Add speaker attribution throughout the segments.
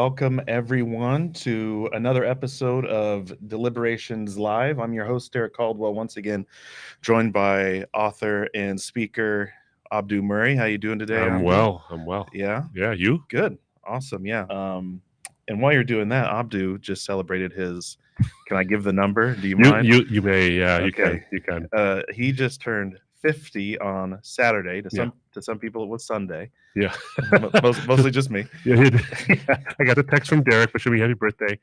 Speaker 1: welcome everyone to another episode of Deliberations Live. I'm your host, Derek Caldwell, once again joined by author and speaker Abdu Murray. How you doing today,
Speaker 2: I'm
Speaker 1: Abdu?
Speaker 2: well. I'm well.
Speaker 1: Yeah,
Speaker 2: Yeah, you?
Speaker 1: good, awesome. Yeah. And while you're doing that, Abdu just celebrated his. Can I give the number? Do you mind?
Speaker 2: You may. Yeah, you
Speaker 1: Okay.
Speaker 2: can. You can.
Speaker 1: He just turned 50 on Saturday. To
Speaker 2: Yeah.
Speaker 1: some people, it was Sunday.
Speaker 2: Yeah.
Speaker 1: Mostly just me.
Speaker 2: Yeah, I got the text from Derek wishing me happy birthday.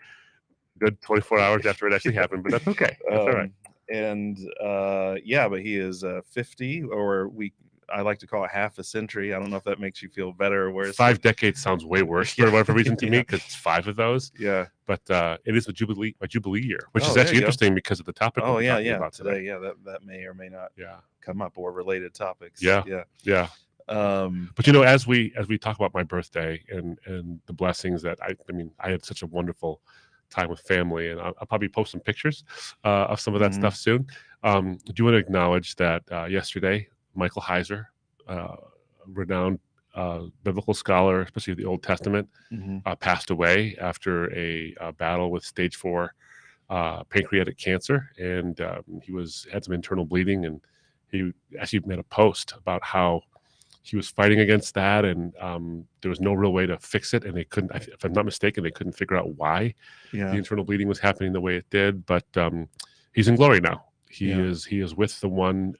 Speaker 2: Good 24 hours after it actually happened, but that's okay. That's all right.
Speaker 1: And yeah, but he is 50, or I like to call it half a century. I don't know if that makes you feel better or worse.
Speaker 2: 5 decades sounds way worse for whatever reason to me, because it's 5 of those.
Speaker 1: Yeah.
Speaker 2: But it is a jubilee year, which is
Speaker 1: there
Speaker 2: actually
Speaker 1: you go.
Speaker 2: interesting because of the topic
Speaker 1: Oh
Speaker 2: we're
Speaker 1: yeah,
Speaker 2: talking
Speaker 1: yeah.
Speaker 2: about
Speaker 1: Today, yeah, that may or may not come up, or related topics.
Speaker 2: Yeah.
Speaker 1: Yeah.
Speaker 2: But you know, as we talk about my birthday and the blessings that I mean, I had such a wonderful time with family, and I'll probably post some pictures of some of that stuff soon. Do you want to acknowledge that yesterday, Michael Heiser, renowned biblical scholar, especially of the Old Testament, passed away after a battle with stage 4 pancreatic cancer, and he had some internal bleeding, and he actually made a post about how he was fighting against that, and there was no real way to fix it, and they couldn't. If I'm not mistaken, they couldn't figure out why the internal bleeding was happening the way it did. But he's in glory now. He is with the one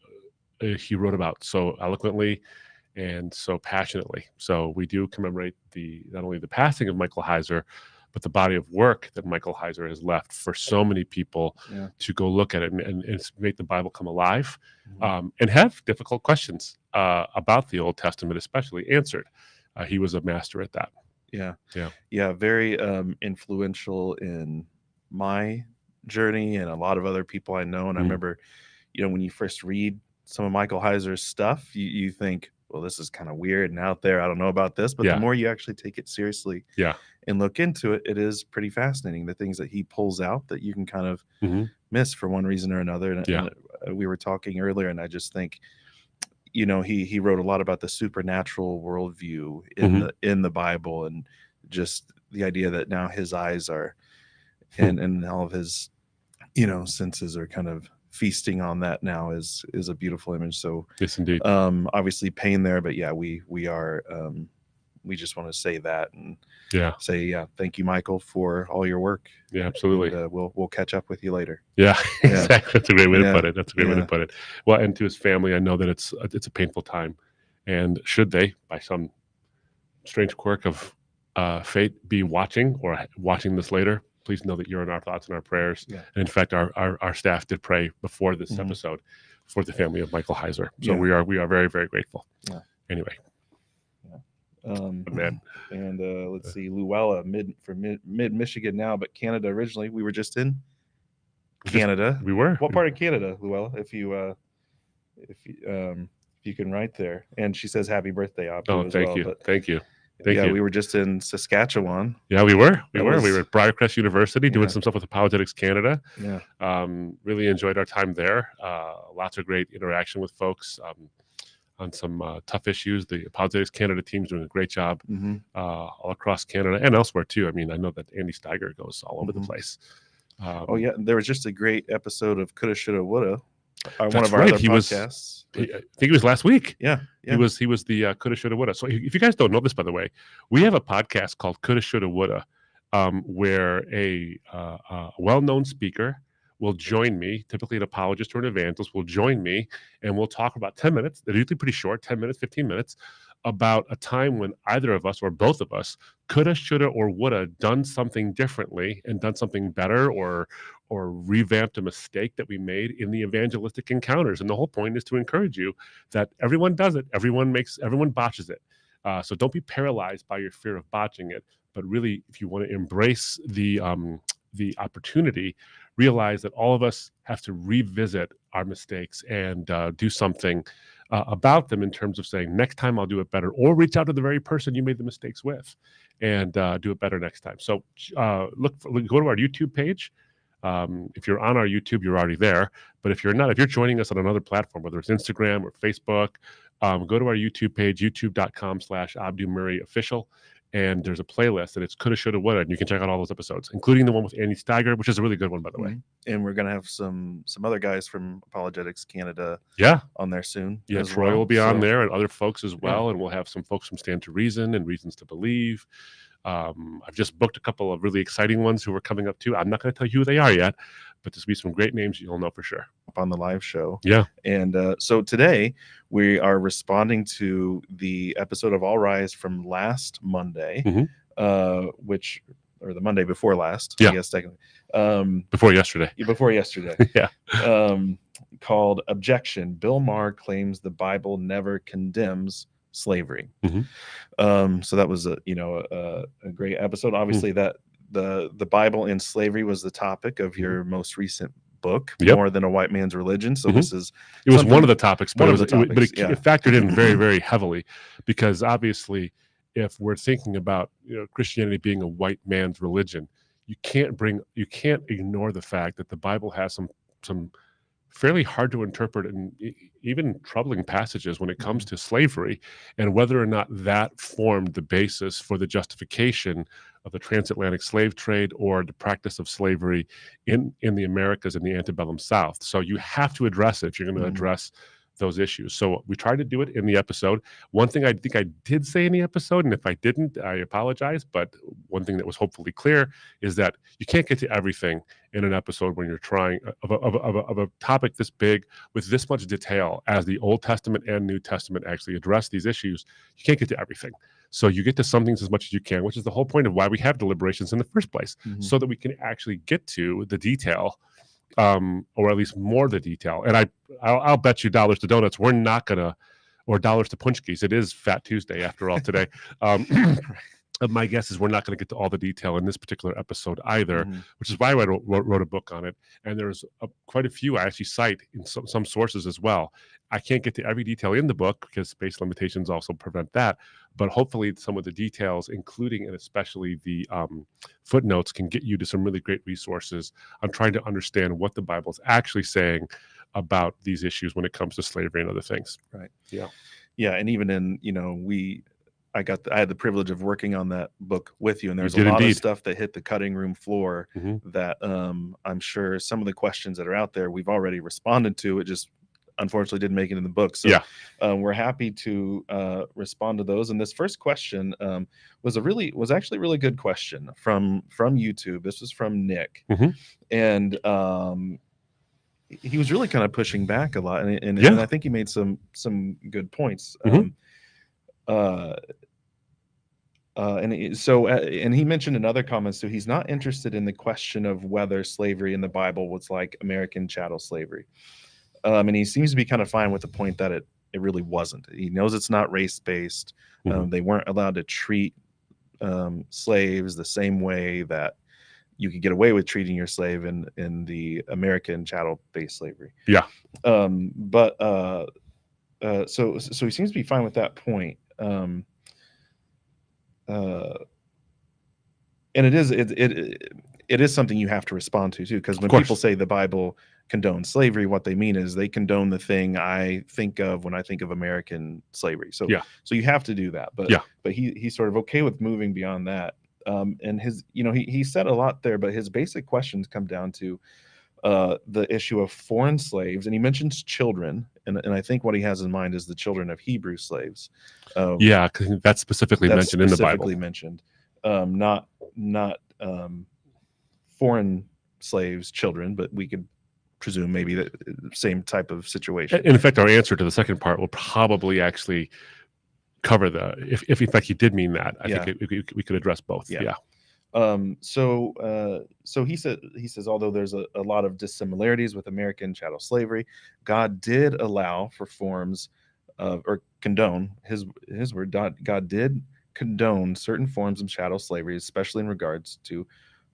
Speaker 2: he wrote about so eloquently and so passionately. So we do commemorate not only the passing of Michael Heiser, but the body of work that Michael Heiser has left for so many people to go look at it and make the Bible come alive, and have difficult questions about the Old Testament, especially, answered. He was a master at that.
Speaker 1: Yeah. Very influential in my journey and a lot of other people I know. And I remember, when you first read some of Michael Heiser's stuff, you think, well, this is kind of weird and out there. I don't know about this, but the more you actually take it seriously and look into it, it is pretty fascinating. The things that he pulls out that you can kind of miss for one reason or another. And we were talking earlier, and I just think, he wrote a lot about the supernatural worldview in the Bible, and just the idea that now his eyes are and all of his senses are kind of feasting on that now is a beautiful image. So
Speaker 2: yes, indeed.
Speaker 1: Obviously pain there, but we are we just want to say that and say thank you, Michael, for all your work.
Speaker 2: Absolutely.
Speaker 1: And, we'll catch up with you later.
Speaker 2: Exactly. That's a great way to put it. That's a great way to put it. Well, and to his family, I know that it's a painful time, and should they, by some strange quirk of fate, be watching this later, please know that you're in our thoughts and our prayers. And in fact, our staff did pray before this episode for the family of Michael Heiser. So we are very, very grateful. Anyway.
Speaker 1: Man. And let's see, Luella, mid Michigan now, but Canada originally. We were just in Canada.
Speaker 2: We were.
Speaker 1: What part of Canada, Luella? If you can write there. And she says happy birthday, Abdu.
Speaker 2: Oh, thank you. Thank you. Thank you.
Speaker 1: We were just in Saskatchewan.
Speaker 2: Yeah, we were. We were at Briarcrest University doing some stuff with Apologetics Canada. Really enjoyed our time there. Lots of great interaction with folks on some tough issues. The Apologetics Canada team's doing a great job all across Canada and elsewhere too. I mean, I know that Andy Steiger goes all over the place.
Speaker 1: There was just a great episode of Coulda, Shoulda, Woulda. One of our
Speaker 2: right.
Speaker 1: other podcasts.
Speaker 2: I think it was last week.
Speaker 1: Yeah.
Speaker 2: He was the Coulda, Shoulda, Woulda. So if you guys don't know this, by the way, we have a podcast called Coulda, Shoulda, Woulda, where a well-known speaker will join me, typically an apologist or an evangelist will join me, and we'll talk about 10 minutes. They're usually pretty short, 10 minutes, 15 minutes, about a time when either of us or both of us coulda, shoulda, or woulda done something differently and done something better, or revamped a mistake that we made in the evangelistic encounters. And the whole point is to encourage you that everyone does it. Everyone botches it. So don't be paralyzed by your fear of botching it, but really, if you want to embrace the opportunity, realize that all of us have to revisit our mistakes and do something about them, in terms of saying, next time I'll do it better, or reach out to the very person you made the mistakes with and do it better next time. So go to our YouTube page. If you're on our YouTube, you're already there. But if you're not, if you're joining us on another platform, whether it's Instagram or Facebook, go to our YouTube page, youtube.com/Abdu Murray Official, and there's a playlist, and it's coulda, shoulda, woulda, and you can check out all those episodes, including the one with Andy Steiger, which is a really good one, by the way.
Speaker 1: And we're gonna have some other guys from Apologetics Canada, on there soon.
Speaker 2: Yeah,
Speaker 1: as
Speaker 2: Troy
Speaker 1: well.
Speaker 2: will be on there, and other folks as well,
Speaker 1: Yeah.
Speaker 2: and we'll have some folks from Stand to Reason and Reasons to Believe. I've just booked a couple of really exciting ones who are coming up too. I'm not going to tell you who they are yet, but there's be some great names you'll know for sure
Speaker 1: on the live show.
Speaker 2: Yeah.
Speaker 1: And so today we are responding to the episode of All Rise from last Monday, which, or the Monday before last, I guess technically.
Speaker 2: Before yesterday.
Speaker 1: Before yesterday.
Speaker 2: Yeah.
Speaker 1: Called Objection. Bill Maher claims the Bible never condemns slavery. So that was a great episode. Obviously that the Bible and slavery was the topic of your most recent book, More Than a White Man's Religion. So this is
Speaker 2: it was one of the topics, but it
Speaker 1: factored
Speaker 2: in very, very heavily, because obviously if we're thinking about Christianity being a white man's religion, you can't ignore the fact that the Bible has some fairly hard to interpret and even troubling passages when it comes to slavery, and whether or not that formed the basis for the justification of the transatlantic slave trade or the practice of slavery in the Americas and the antebellum South. So you have to address it if you're going to address those issues. So we tried to do it in the episode. One thing I think I did say in the episode, and if I didn't, I apologize, but one thing that was hopefully clear is that you can't get to everything in an episode when you're trying of a topic this big with this much detail as the Old Testament and New Testament actually address these issues. You can't get to everything. So you get to some things as much as you can, which is the whole point of why we have deliberations in the first place, so that we can actually get to the detail, or at least more of the detail. And I'll bet you dollars to donuts we're not gonna, or dollars to punchkis. It is Fat Tuesday after all today. My guess is we're not going to get to all the detail in this particular episode either, which is why I wrote a book on it. And there's quite a few I actually cite in some sources as well. I can't get to every detail in the book because space limitations also prevent that. But hopefully some of the details, including and especially the footnotes, can get you to some really great resources on trying to understand what the Bible is actually saying about these issues when it comes to slavery and other things.
Speaker 1: Right.
Speaker 2: Yeah.
Speaker 1: Yeah. And even in, I had the privilege of working on that book with you, and there's a lot of stuff that hit the cutting room floor that I'm sure some of the questions that are out there we've already responded to. It just unfortunately didn't make it in the book. So we're happy to respond to those. And this first question was actually a really good question from YouTube. This was from Nick, and he was really kind of pushing back a lot, and I think he made some good points. And he mentioned in other comments too, he's not interested in the question of whether slavery in the Bible was like American chattel slavery. And he seems to be kind of fine with the point that it really wasn't. He knows it's not race-based. They weren't allowed to treat slaves the same way that you could get away with treating your slave in the American chattel-based slavery.
Speaker 2: Yeah.
Speaker 1: So he seems to be fine with that point. And it is something you have to respond to too, because when people say the Bible condones slavery, what they mean is they condone the thing I think of when I think of American slavery. So you have to do that. But he's sort of okay with moving beyond that. And his, he said a lot there, but his basic questions come down to the issue of foreign slaves, and he mentions children, and I think what he has in mind is the children of Hebrew slaves.
Speaker 2: Because that's specifically mentioned in the Bible.
Speaker 1: Not foreign slaves' children, but we could presume maybe the same type of situation.
Speaker 2: In fact, our answer to the second part will probably actually cover if in fact he did mean that. I think we could address both.
Speaker 1: So he says, although there's a lot of dissimilarities with American chattel slavery, God did allow for forms of, or condone, his word, God did condone certain forms of chattel slavery, especially in regards to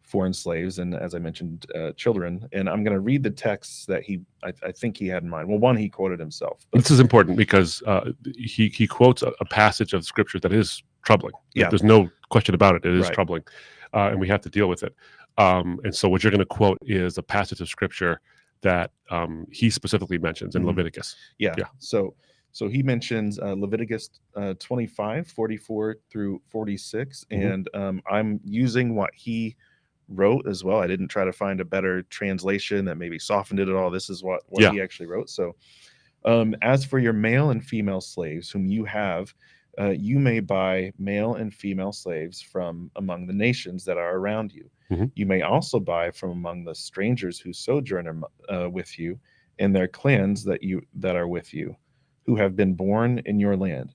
Speaker 1: foreign slaves, and as I mentioned, children. And I'm going to read the texts that I think he had in mind. Well, one, he quoted himself.
Speaker 2: This is important because he quotes a passage of scripture that is troubling. There's no question about it. It is troubling. And we have to deal with it. And so what you're going to quote is a passage of scripture that he specifically mentions in Leviticus.
Speaker 1: So he mentions Leviticus 25, 44 through 46. And I'm using what he wrote as well. I didn't try to find a better translation that maybe softened it at all. This is what
Speaker 2: Yeah.
Speaker 1: he actually wrote. So as for your male and female slaves whom you have, you may buy male and female slaves from among the nations that are around you.
Speaker 2: hmm
Speaker 1: You may also buy from among the strangers who sojourn with you, and their clans that are with you, who have been born in your land.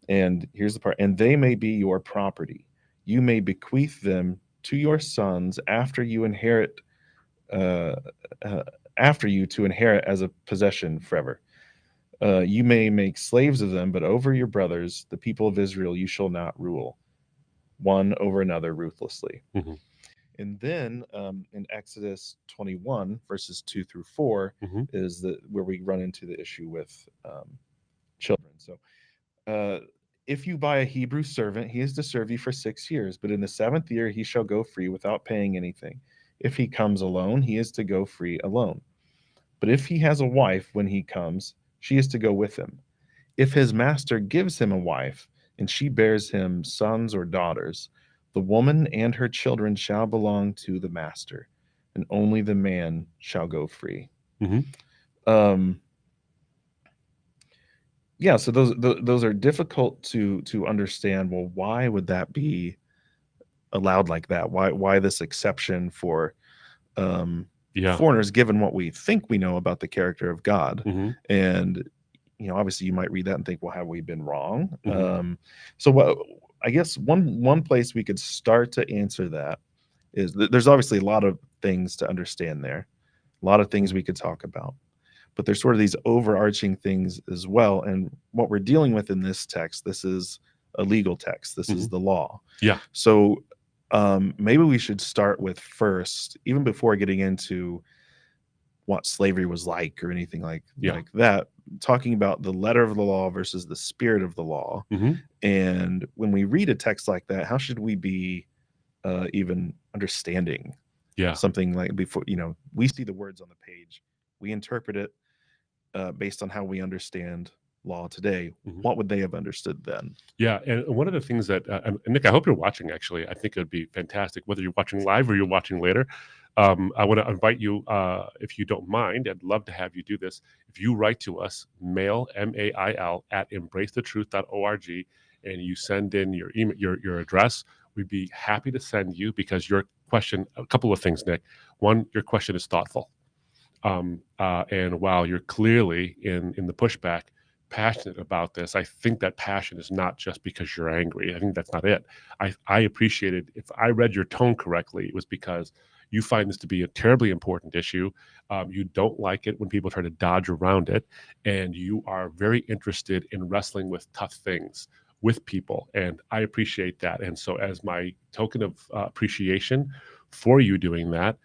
Speaker 1: And here's the part: and they may be your property. You may bequeath them to your sons uh, uh, after you to inherit as a possession forever. You may make slaves of them, but over your brothers, the people of Israel, you shall not rule one over another ruthlessly.
Speaker 2: hmm
Speaker 1: And then in Exodus 21, verses 2 through 4,
Speaker 2: hmm
Speaker 1: is where we run into the issue with children. So uh, if you buy a Hebrew servant, he is to serve you for 6 years, but in the seventh year he shall go free without paying anything. If he comes alone, he is to go free alone. But if he has a wife when he comes, she is to go with him. If his master gives him a wife, and she bears him sons or daughters, the woman and her children shall belong to the master, and only the man shall go free.
Speaker 2: hmm
Speaker 1: Um, yeah, so those are difficult to understand. Well, why would that be allowed like that? Why this exception for um,
Speaker 2: Yeah.
Speaker 1: foreigners, given what we think we know about the character of God?
Speaker 2: hmm
Speaker 1: And obviously, you might read that and think, "Well, have we been wrong?"
Speaker 2: hmm
Speaker 1: So, what I guess one place we could start to answer that is there's obviously a lot of things to understand there, a lot of things we could talk about, but there's sort of these overarching things as well. And what we're dealing with in this text, this is a legal text. This is
Speaker 2: hmm
Speaker 1: the law.
Speaker 2: Yeah.
Speaker 1: So maybe we should start with first, even before getting into what slavery was like or anything
Speaker 2: Yeah.
Speaker 1: like that, talking about the letter of the law versus the spirit of the law.
Speaker 2: hmm
Speaker 1: And when we read a text like that, how should we be even understanding
Speaker 2: Yeah.
Speaker 1: something like before? We see the words on the page, we interpret it based on how we understand law today.
Speaker 2: hmm
Speaker 1: What would they have understood then?
Speaker 2: Yeah, and one of the things that and Nick, I hope you're watching. Actually, I think it would be fantastic whether you're watching live or you're watching later. I want to invite you, if you don't mind. I'd love to have you do this. If you write to us, mail MAIL at embracethetruth.org, and you send in your email, your address, we'd be happy to send you because your question. A couple of things, Nick. One, your question is thoughtful. And while you're clearly in the pushback passionate about this, I think that passion is not just because you're angry. I think that's not it. I appreciated, if I read your tone correctly, it was because you find this to be a terribly important issue. You don't like it when people try to dodge around it, and you are very interested in wrestling with tough things with people, and I appreciate that. And so, as my token of appreciation for you doing that,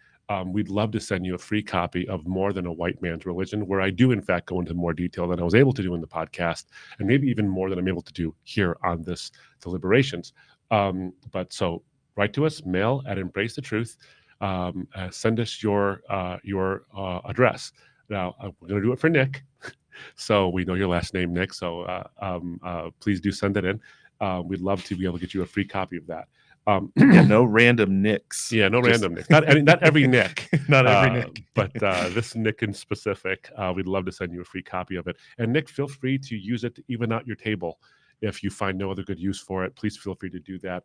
Speaker 2: we'd love to send you a free copy of More Than a White Man's Religion, where I do, in fact, go into more detail than I was able to do in the podcast, and maybe even more than I'm able to do here on this Deliberations. But so write to us, mail at Embrace the Truth. Send us your address. Now, we're going to do it for Nick. So we know your last name, Nick. So please do send it in. We'd love to be able to get you a free copy of that.
Speaker 1: Yeah, no random Nicks.
Speaker 2: Yeah, no
Speaker 1: Just
Speaker 2: random Nick. Not every Nick.
Speaker 1: not every Nick.
Speaker 2: But this Nick in specific, we'd love to send you a free copy of it. And Nick, feel free to use it to even out your table. If you find no other good use for it, please feel free to do that.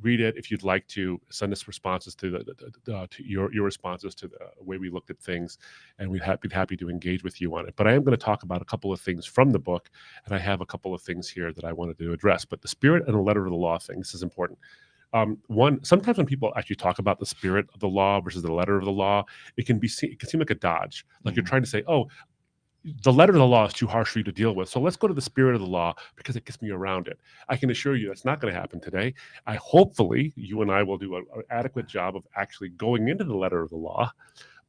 Speaker 2: Read it if you'd like to. Send us responses to to your responses to the way we looked at things, and we'd be happy to engage with you on it. But I am going to talk about a couple of things from the book, and I have a couple of things here that I wanted to address. But the spirit and the letter of the law thing, this is important. One, sometimes when people actually talk about the spirit of the law versus the letter of the law, it can seem like a dodge, like you're trying to say, oh, the letter of the law is too harsh for you to deal with, so let's go to the spirit of the law because it gets me around it. I can assure you that's not going to happen today. Hopefully you and I will do an adequate job of actually going into the letter of the law.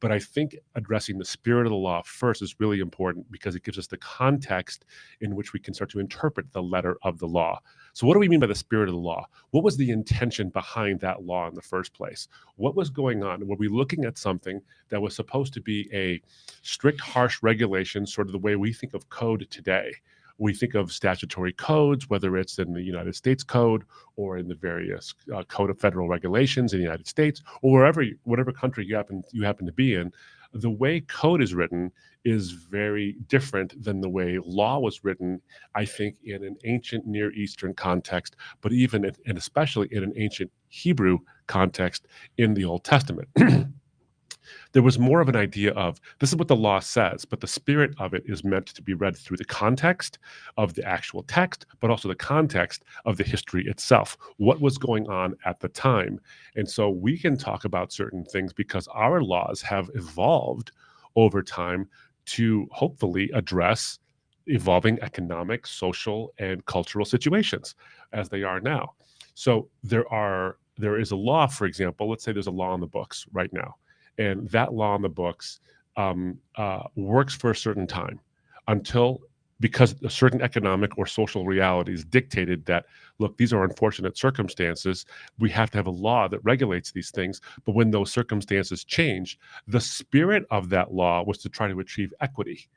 Speaker 2: But I think addressing the spirit of the law first is really important because it gives us the context in which we can start to interpret the letter of the law. So what do we mean by the spirit of the law? What was the intention behind that law in the first place? What was going on? Were we looking at something that was supposed to be a strict, harsh regulation, sort of the way we think of code today? we think of statutory codes, whether it's in the United States Code or in the various Code of Federal Regulations in the United States, or whatever country you happen to be in. The way code is written is very different than the way law was written, I think, in an ancient Near Eastern context, but even and especially in an ancient Hebrew context in the Old Testament. There was more of an idea of this is what the law says, but the spirit of it is meant to be read through the context of the actual text, but also the context of the history itself, what was going on at the time. And so we can talk about certain things because our laws have evolved over time to hopefully address evolving economic, social, and cultural situations as they are now. So there is a law, for example, let's say there's a law on the books right now, and that law on the books works for a certain time until, because certain economic or social realities dictated that, look, these are unfortunate circumstances, we have to have a law that regulates these things. But when those circumstances change, the spirit of that law was to try to achieve equity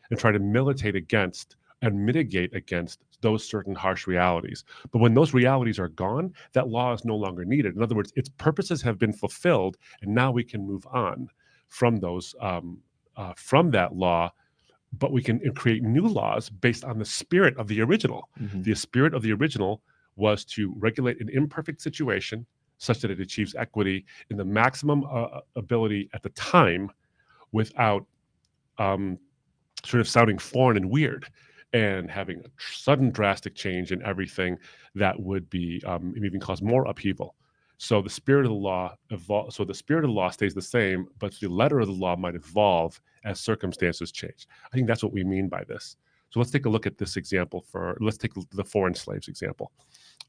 Speaker 2: and try to militate against and mitigate against those certain harsh realities. But when those realities are gone, that law is no longer needed. In other words, its purposes have been fulfilled, and now we can move on from those from that law. But we can create new laws based on the spirit of the original.
Speaker 1: Mm-hmm.
Speaker 2: The spirit of the original was to regulate an imperfect situation such that it achieves equity in the maximum ability at the time, without sort of sounding foreign and weird and having a sudden drastic change in everything that would be even cause more upheaval. So the spirit of the law stays the same, but the letter of the law might evolve as circumstances change. I think that's what we mean by this. So let's take a look at this example. Let's take the foreign slaves example.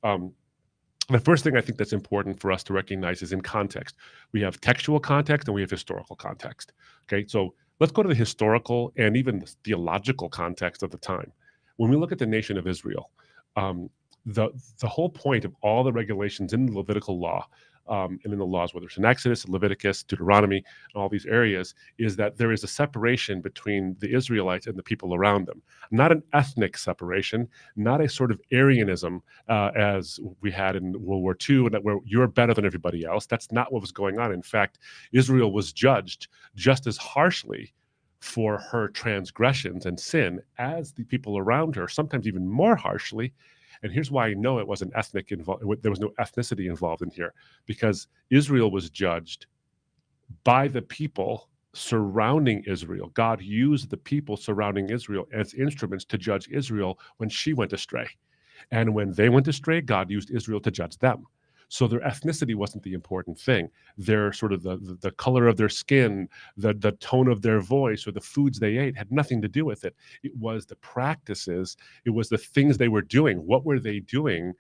Speaker 2: The first thing I think that's important for us to recognize is in context. We have textual context and we have historical context. Okay, so let's go to the historical and even the theological context of the time. When we look at the nation of Israel, the whole point of all the regulations in the Levitical law and in the laws, whether it's in Exodus, Leviticus, Deuteronomy, and all these areas, is that there is a separation between the Israelites and the people around them. Not an ethnic separation, not a sort of Aryanism as we had in World War II, and that where you're better than everybody else. That's not what was going on. In fact, Israel was judged just as harshly for her transgressions and sin as the people around her, sometimes even more harshly. And here's why I know it wasn't ethnic involved. There was no ethnicity involved in here, because Israel was judged by the people surrounding Israel. God used the people surrounding Israel as instruments to judge Israel when she went astray. And when they went astray, God used Israel to judge them. So their ethnicity wasn't the important thing. Their sort of the color of their skin, the tone of their voice, or the foods they ate had nothing to do with it. It was the practices. It was the things they were doing. What were they doing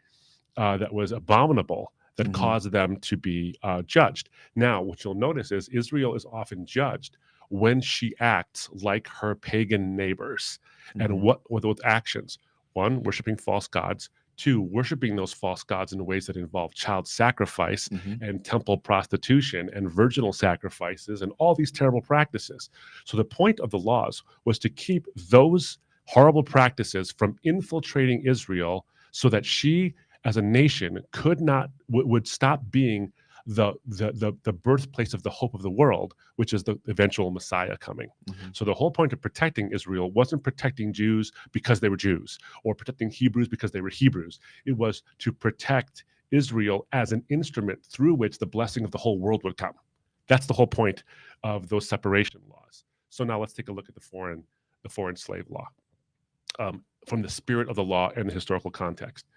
Speaker 2: that was abominable that caused them to be judged? Now, what you'll notice is Israel is often judged when she acts like her pagan neighbors. And what were those actions? One, worshiping false gods. Two, worshiping those false gods in ways that involve child sacrifice and temple prostitution and virginal sacrifices and all these terrible practices. So the point of the laws was to keep those horrible practices from infiltrating Israel, so that she, as a nation, would stop being the birthplace of the hope of the world, which is the eventual Messiah coming. So the whole point of protecting Israel wasn't protecting Jews because they were Jews, or protecting Hebrews because they were Hebrews. It was to protect Israel as an instrument through which the blessing of the whole world would come. That's the whole point of those separation laws. So now let's take a look at the foreign slave law from the spirit of the law and the historical context.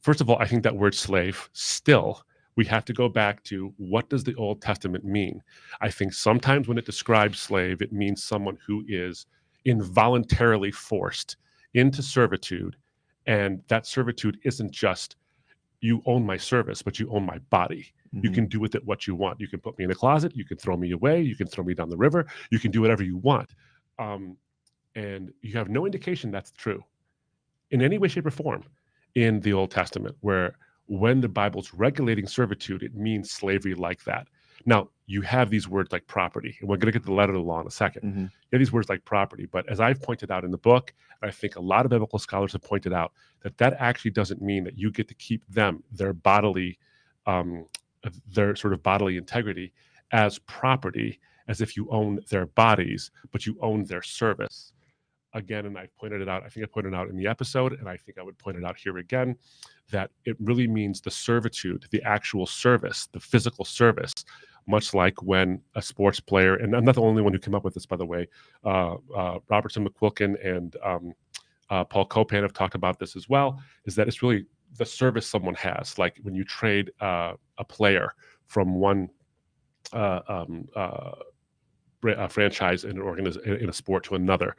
Speaker 2: First of all, I think that word slave, still, we have to go back to, what does the Old Testament mean? I think sometimes when it describes slave, it means someone who is involuntarily forced into servitude. And that servitude isn't just, you own my service, but you own my body. You can do with it what you want. You can put me in a closet. You can throw me away. You can throw me down the river. You can do whatever you want. And you have no indication that's true in any way, shape, or form in the Old Testament, where when the Bible's regulating servitude, it means slavery like that. Now, you have these words like property. And we're going to get to the letter of the law in a second.
Speaker 1: Mm-hmm.
Speaker 2: You have these words like property. But as I've pointed out in the book, and I think a lot of biblical scholars have pointed out, that actually doesn't mean that you get to keep them, their sort of bodily integrity as property, as if you own their bodies, but you own their service. Again, and I pointed it out, I think I pointed it out in the episode, and I think I would point it out here again, that it really means the servitude, the actual service, the physical service, much like when a sports player, and I'm not the only one who came up with this, by the way, Robertson McQuilkin and Paul Copan have talked about this as well, is that it's really the service someone has. Like when you trade a player from one franchise in in a sport to another.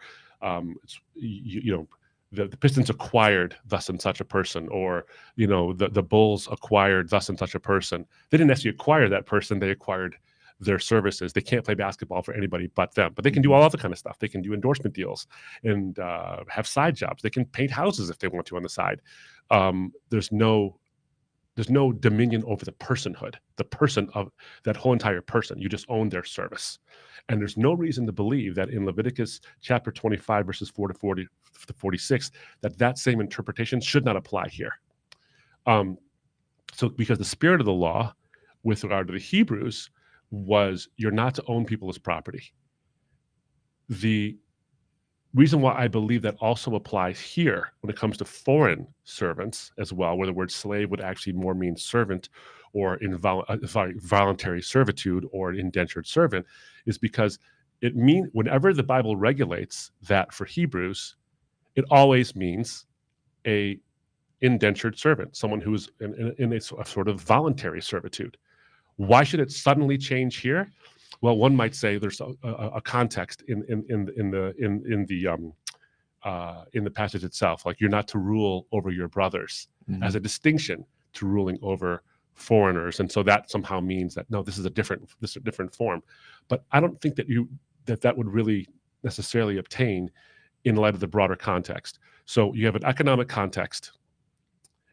Speaker 2: The Pistons acquired thus and such a person, or the Bulls acquired thus and such a person. They didn't actually acquire that person; they acquired their services. They can't play basketball for anybody but them, but they can do all other kind of stuff. They can do endorsement deals and have side jobs. They can paint houses if they want to on the side. There's no dominion over the personhood, the person of that whole entire person. You just own their service. And there's no reason to believe that in Leviticus chapter 25, verses 4 to 46, that same interpretation should not apply here. So because the spirit of the law with regard to the Hebrews was you're not to own people as property. The reason why I believe that also applies here when it comes to foreign servants as well, where the word slave would actually more mean servant or voluntary servitude or indentured servant, is because it means whenever the Bible regulates that for Hebrews, it always means a indentured servant, someone who's in a sort of voluntary servitude. Why should it suddenly change here? Well, one might say there's a context in the passage itself, like you're not to rule over your brothers, as a distinction to ruling over foreigners, and so that somehow means that no, this is a different form. But I don't think that would really necessarily obtain in light of the broader context. So you have an economic context,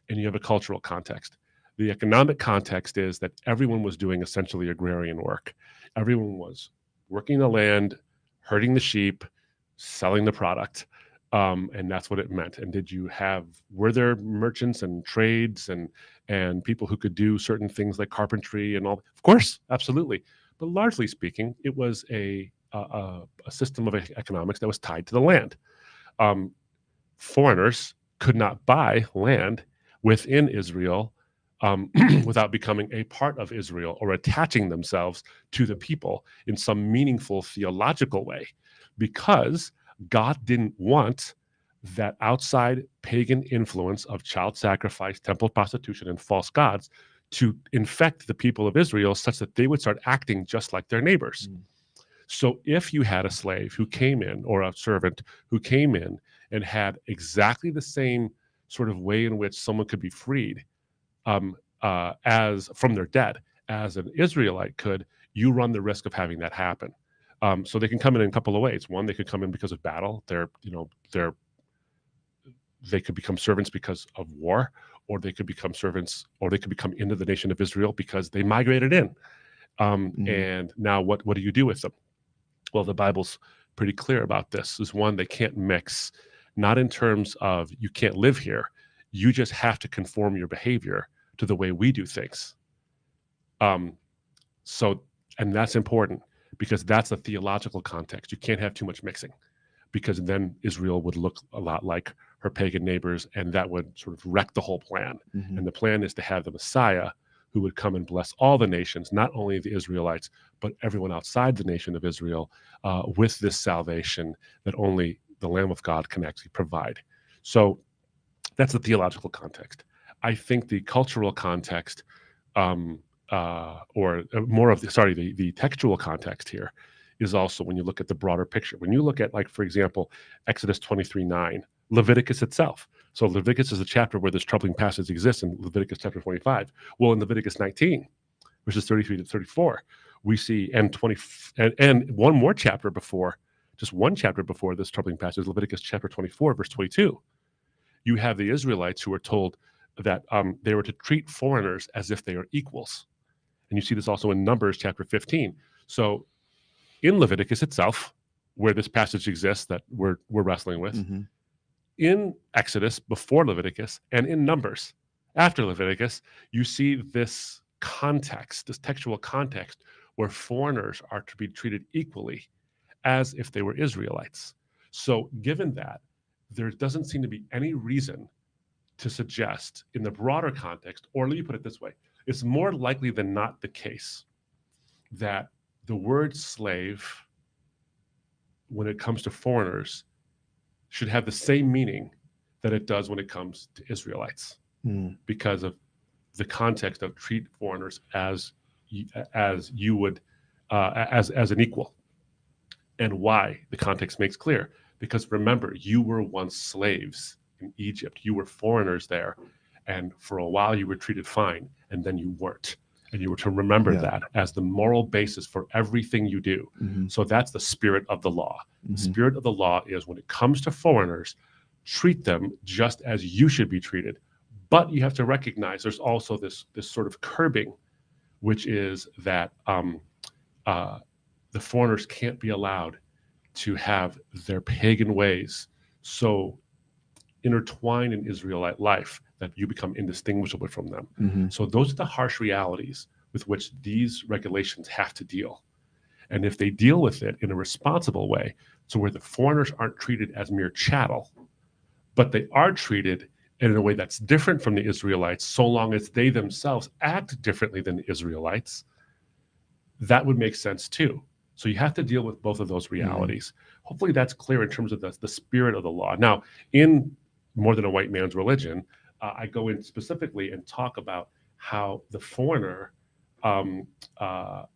Speaker 2: and you have a cultural context. The economic context is that everyone was doing essentially agrarian work. Everyone was working the land, herding the sheep, selling the product, and that's what it meant. And were there merchants and trades and people who could do certain things like carpentry and all? Of course, absolutely. But largely speaking, it was a system of economics that was tied to the land. Foreigners could not buy land within Israel without becoming a part of Israel or attaching themselves to the people in some meaningful theological way, because God didn't want that outside pagan influence of child sacrifice, temple prostitution, and false gods to infect the people of Israel such that they would start acting just like their neighbors. So if you had a slave who came in, or a servant who came in and had exactly the same sort of way in which someone could be freed as from their debt as an Israelite could, you run the risk of having that happen. So they can come in a couple of ways. One, they could come in because of battle. They could become servants because of war, or they could become servants, or they could become into the nation of Israel because they migrated in. And now what do you do with them? Well, the Bible's pretty clear about this. Is one, they can't mix, not in terms of you can't live here. You just have to conform your behavior to the way we do things. And that's important, because that's a theological context. You can't have too much mixing, because then Israel would look a lot like her pagan neighbors, and that would sort of wreck the whole plan. And the plan is to have the Messiah who would come and bless all the nations, not only the Israelites, but everyone outside the nation of Israel, with this salvation that only the Lamb of God can actually provide. So that's the theological context. I think the cultural context, the textual context here is also when you look at the broader picture. When you look at, like, for example, Exodus 23:9, Leviticus itself. So Leviticus is a chapter where this troubling passage exists in Leviticus chapter 25. Well, in Leviticus 19, verses 33 to 34, we see, and one more chapter before, just one chapter before this troubling passage, Leviticus chapter 24, verse 22, you have the Israelites who are told that they were to treat foreigners as if they are equals. And you see this also in Numbers chapter 15. So in Leviticus itself, where this passage exists that we're wrestling with, in Exodus before Leviticus, and in Numbers after Leviticus, you see this context, this textual context, where foreigners are to be treated equally as if they were Israelites. So given that, there doesn't seem to be any reason to suggest in the broader context, or let me put it this way, it's more likely than not the case that the word slave, when it comes to foreigners, should have the same meaning that it does when it comes to Israelites, because of the context of treat foreigners as you would as an equal. And why the context makes clear, because remember, you were once slaves in Egypt. You were foreigners there, and for a while you were treated fine, and then you weren't. And you were to remember that as the moral basis for everything you do. So that's the spirit of the law. The spirit of the law is, when it comes to foreigners, treat them just as you should be treated. But you have to recognize there's also this sort of curbing, which is that the foreigners can't be allowed to have their pagan ways so intertwined in Israelite life that you become indistinguishable from them. So those are the harsh realities with which these regulations have to deal. And if they deal with it in a responsible way, so where the foreigners aren't treated as mere chattel, but they are treated in a way that's different from the Israelites, so long as they themselves act differently than the Israelites, that would make sense too. So you have to deal with both of those realities. Hopefully that's clear in terms of the spirit of the law. Now, in More Than a White Man's Religion, I go in specifically and talk about how the foreigner, well,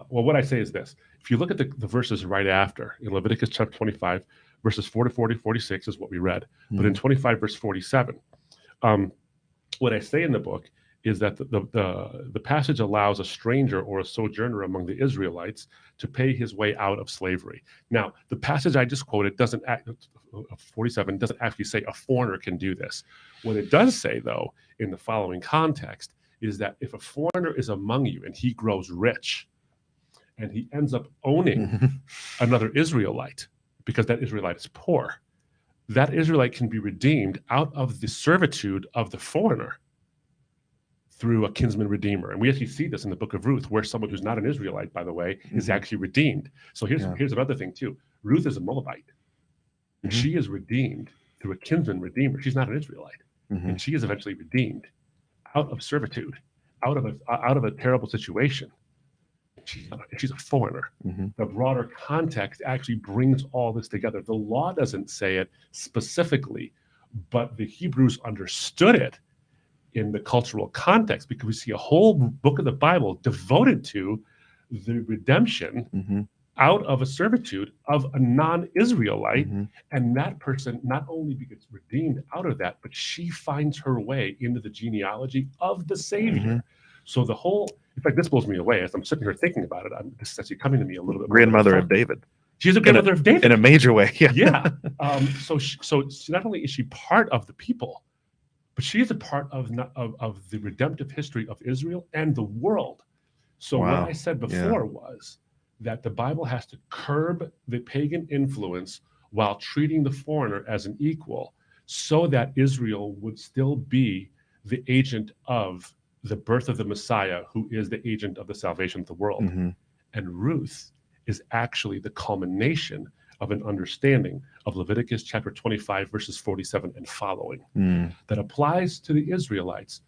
Speaker 2: what I say is this. If you look at the verses right after, in Leviticus chapter 25, verses 4 to 40, 46 is what we read. But in 25, verse 47, what I say in the book is that the passage allows a stranger or a sojourner among the Israelites to pay his way out of slavery. Now, the passage I just quoted 47 doesn't actually say a foreigner can do this. What it does say, though, in the following context, is that if a foreigner is among you and he grows rich and he ends up owning another Israelite, because that Israelite is poor, that Israelite can be redeemed out of the servitude of the foreigner through a kinsman redeemer. And we actually see this in the book of Ruth, where someone who's not an Israelite, by the way, is actually redeemed. So here's another thing too. Ruth is a Moabite. And she is redeemed through a kinsman redeemer. She's not an Israelite. And she is eventually redeemed out of servitude, out of a terrible situation. She's a foreigner. The broader context actually brings all this together. The law doesn't say it specifically, but the Hebrews understood it in the cultural context, because we see a whole book of the Bible devoted to the redemption out of a servitude of a non-Israelite. And that person not only gets redeemed out of that, but she finds her way into the genealogy of the Savior. So the whole, in fact, this blows me away as I'm sitting here thinking about it. This is actually coming to me a little bit.
Speaker 1: Grandmother of David.
Speaker 2: She's a grandmother of David
Speaker 1: in a major way.
Speaker 2: Yeah. So not only is she part of the people, but she is a part of the redemptive history of Israel and the world. So what I said before was that the Bible has to curb the pagan influence while treating the foreigner as an equal, so that Israel would still be the agent of the birth of the Messiah, who is the agent of the salvation of the world. And Ruth is actually the culmination of an understanding of Leviticus chapter 25, verses 47 and following, that applies to the Israelites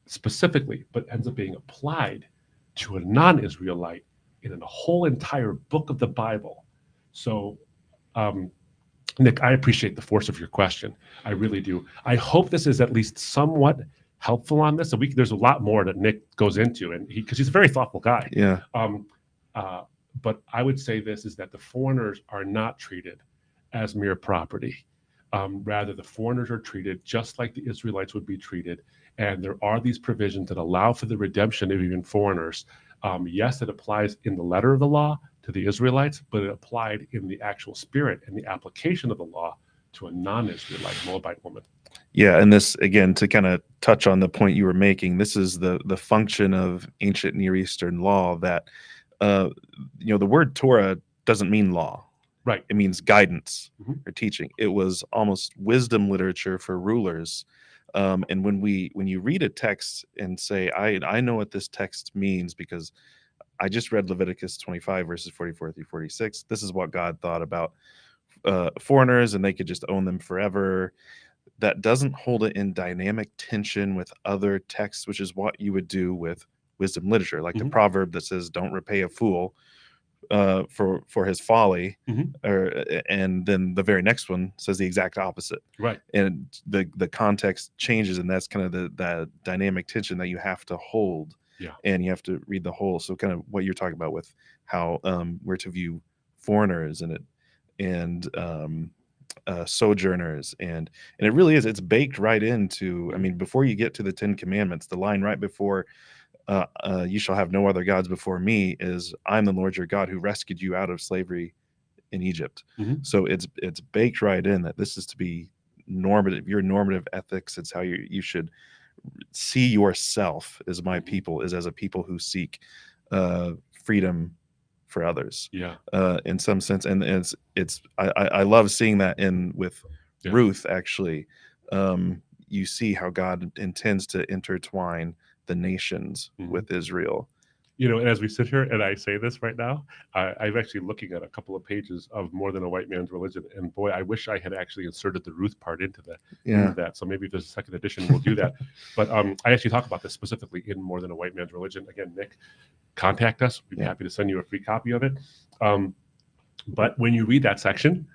Speaker 2: specifically, but ends up being applied to a non-Israelite in a whole entire book of the Bible. So, Nick, I appreciate the force of your question. I really do. I hope this is at least somewhat helpful on this. And there's a lot more that Nick goes into, and because he's a very thoughtful guy. But I would say this is that the foreigners are not treated as mere property. Rather, the foreigners are treated just like the Israelites would be treated. And there are these provisions that allow for the redemption of even foreigners. Yes, it applies in the letter of the law to the Israelites, but it applied in the actual spirit and the application of the law to a non-Israelite Moabite woman.
Speaker 1: Yeah, and this again to kind of touch on the point you were making. This is the function of ancient Near Eastern law that uh, the word Torah doesn't mean law.
Speaker 2: Right.
Speaker 1: It means guidance
Speaker 2: Mhm.
Speaker 1: or teaching. It was almost wisdom literature for rulers. And when you read a text and say, I know what this text means because I just read Leviticus 25 verses 44 through 46. This is what God thought about foreigners, and they could just own them forever. That doesn't hold it in dynamic tension with other texts, which is what you would do with wisdom literature, like the
Speaker 2: Mhm.
Speaker 1: proverb that says, "Don't repay a fool for his folly,"
Speaker 2: Mhm.
Speaker 1: and then the very next one says the exact opposite.
Speaker 2: Right.
Speaker 1: And the context changes, and that's kind of the dynamic tension that you have to hold,
Speaker 2: Yeah.
Speaker 1: and you have to read the whole. So kind of what you're talking about with how we're to view foreigners and sojourners, and it really is, it's baked right into, I mean, before you get to the 10 commandments, the line right before you shall have no other gods before me is, I'm the Lord your God who rescued you out of slavery in Egypt.
Speaker 2: Mhm.
Speaker 1: So it's baked right in that this is to be normative, your normative ethics. It's how you should see yourself as my people, is as a people who seek freedom for others,
Speaker 2: Yeah.
Speaker 1: in some sense. And I love seeing that in with
Speaker 2: Yeah.
Speaker 1: Ruth, actually. You see how God intends to intertwine the nations
Speaker 2: Mhm.
Speaker 1: with Israel.
Speaker 2: And as we sit here and I say this right now, I'm actually looking at a couple of pages of More Than a White Man's Religion, and boy, I wish I had actually inserted the Ruth part into
Speaker 1: Yeah.
Speaker 2: that. So maybe if there's a second edition, we'll do that. But I actually talk about this specifically in More Than a White Man's Religion. Again, Nick, contact us. We'd be
Speaker 1: Yeah.
Speaker 2: happy to send you a free copy of it. But when you read that section,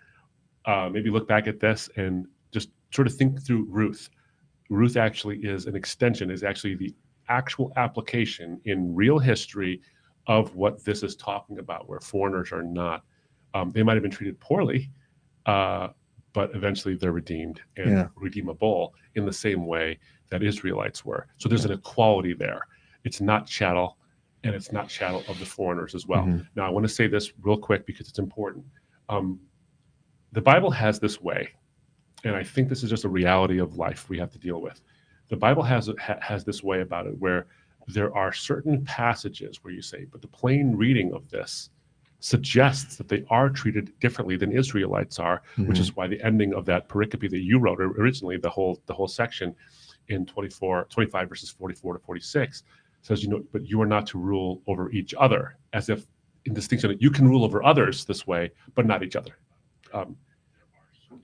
Speaker 2: maybe look back at this and just sort of think through Ruth. Ruth actually is an extension, is actually the actual application in real history of what this is talking about, where foreigners are not. They might have been treated poorly, uh, but eventually they're redeemed and
Speaker 1: Yeah.
Speaker 2: redeemable in the same way that Israelites were. So there's
Speaker 1: Yeah.
Speaker 2: an equality there. It's not chattel, and it's not chattel of the foreigners as well.
Speaker 1: Mhm.
Speaker 2: Now, I want to say this real quick because it's important. Um, the Bible has this way, and I think this is just a reality of life we have to deal with. The Bible has this way about it where there are certain passages where you say, but the plain reading of this suggests that they are treated differently than Israelites are, which
Speaker 1: Mhm.
Speaker 2: is why the ending of that pericope that you wrote originally, the whole section in 25 verses 44 to 46 says, but you are not to rule over each other, as if in distinction that you can rule over others this way, but not each other. Um,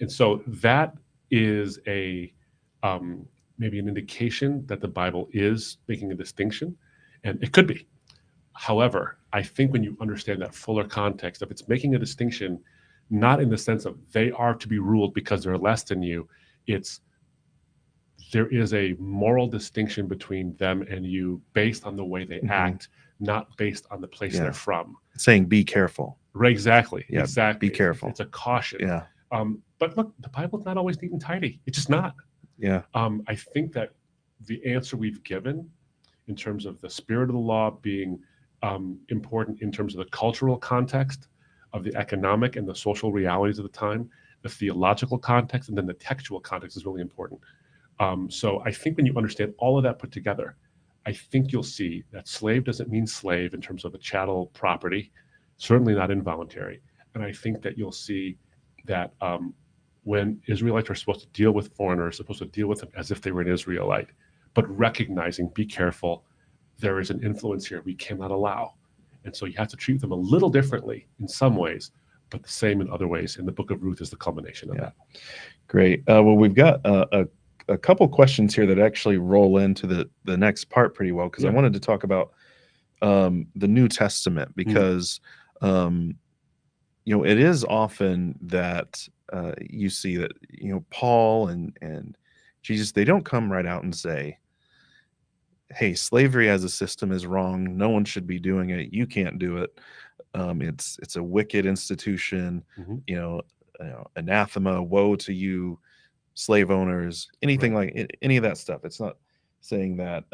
Speaker 2: and so that is a maybe an indication that the Bible is making a distinction, and it could be. However, I think when you understand that fuller context, if it's making a distinction, not in the sense of they are to be ruled because they're less than you, it's there is a moral distinction between them and you based on the way they act, not based on the place
Speaker 1: Yeah.
Speaker 2: they're from.
Speaker 1: Saying be careful.
Speaker 2: Right, exactly.
Speaker 1: Yeah,
Speaker 2: Exactly.
Speaker 1: be careful.
Speaker 2: It's a caution.
Speaker 1: Yeah.
Speaker 2: But look, the Bible's not always neat and tidy. It's just not.
Speaker 1: Yeah.
Speaker 2: I think that the answer we've given in terms of the spirit of the law being important in terms of the cultural context of the economic and the social realities of the time, the theological context, and then the textual context is really important. So I think when you understand all of that put together, I think you'll see that slave doesn't mean slave in terms of a chattel property, certainly not involuntary. And I think that you'll see that when Israelites are supposed to deal with foreigners, supposed to deal with them as if they were an Israelite, but recognizing, be careful, there is an influence here we cannot allow. And so you have to treat them a little differently in some ways, but the same in other ways. And the book of Ruth is the culmination of that.
Speaker 1: Great. Well, we've got a couple questions here that actually roll into the next part pretty well, because I wanted to talk about the New Testament, because it is often that you see that Paul and Jesus, they don't come right out and say, hey, slavery as a system is wrong, no one should be doing it, you can't do it, it's a wicked institution, you know, anathema, woe to you slave owners, anything like any of that stuff. It's not saying that.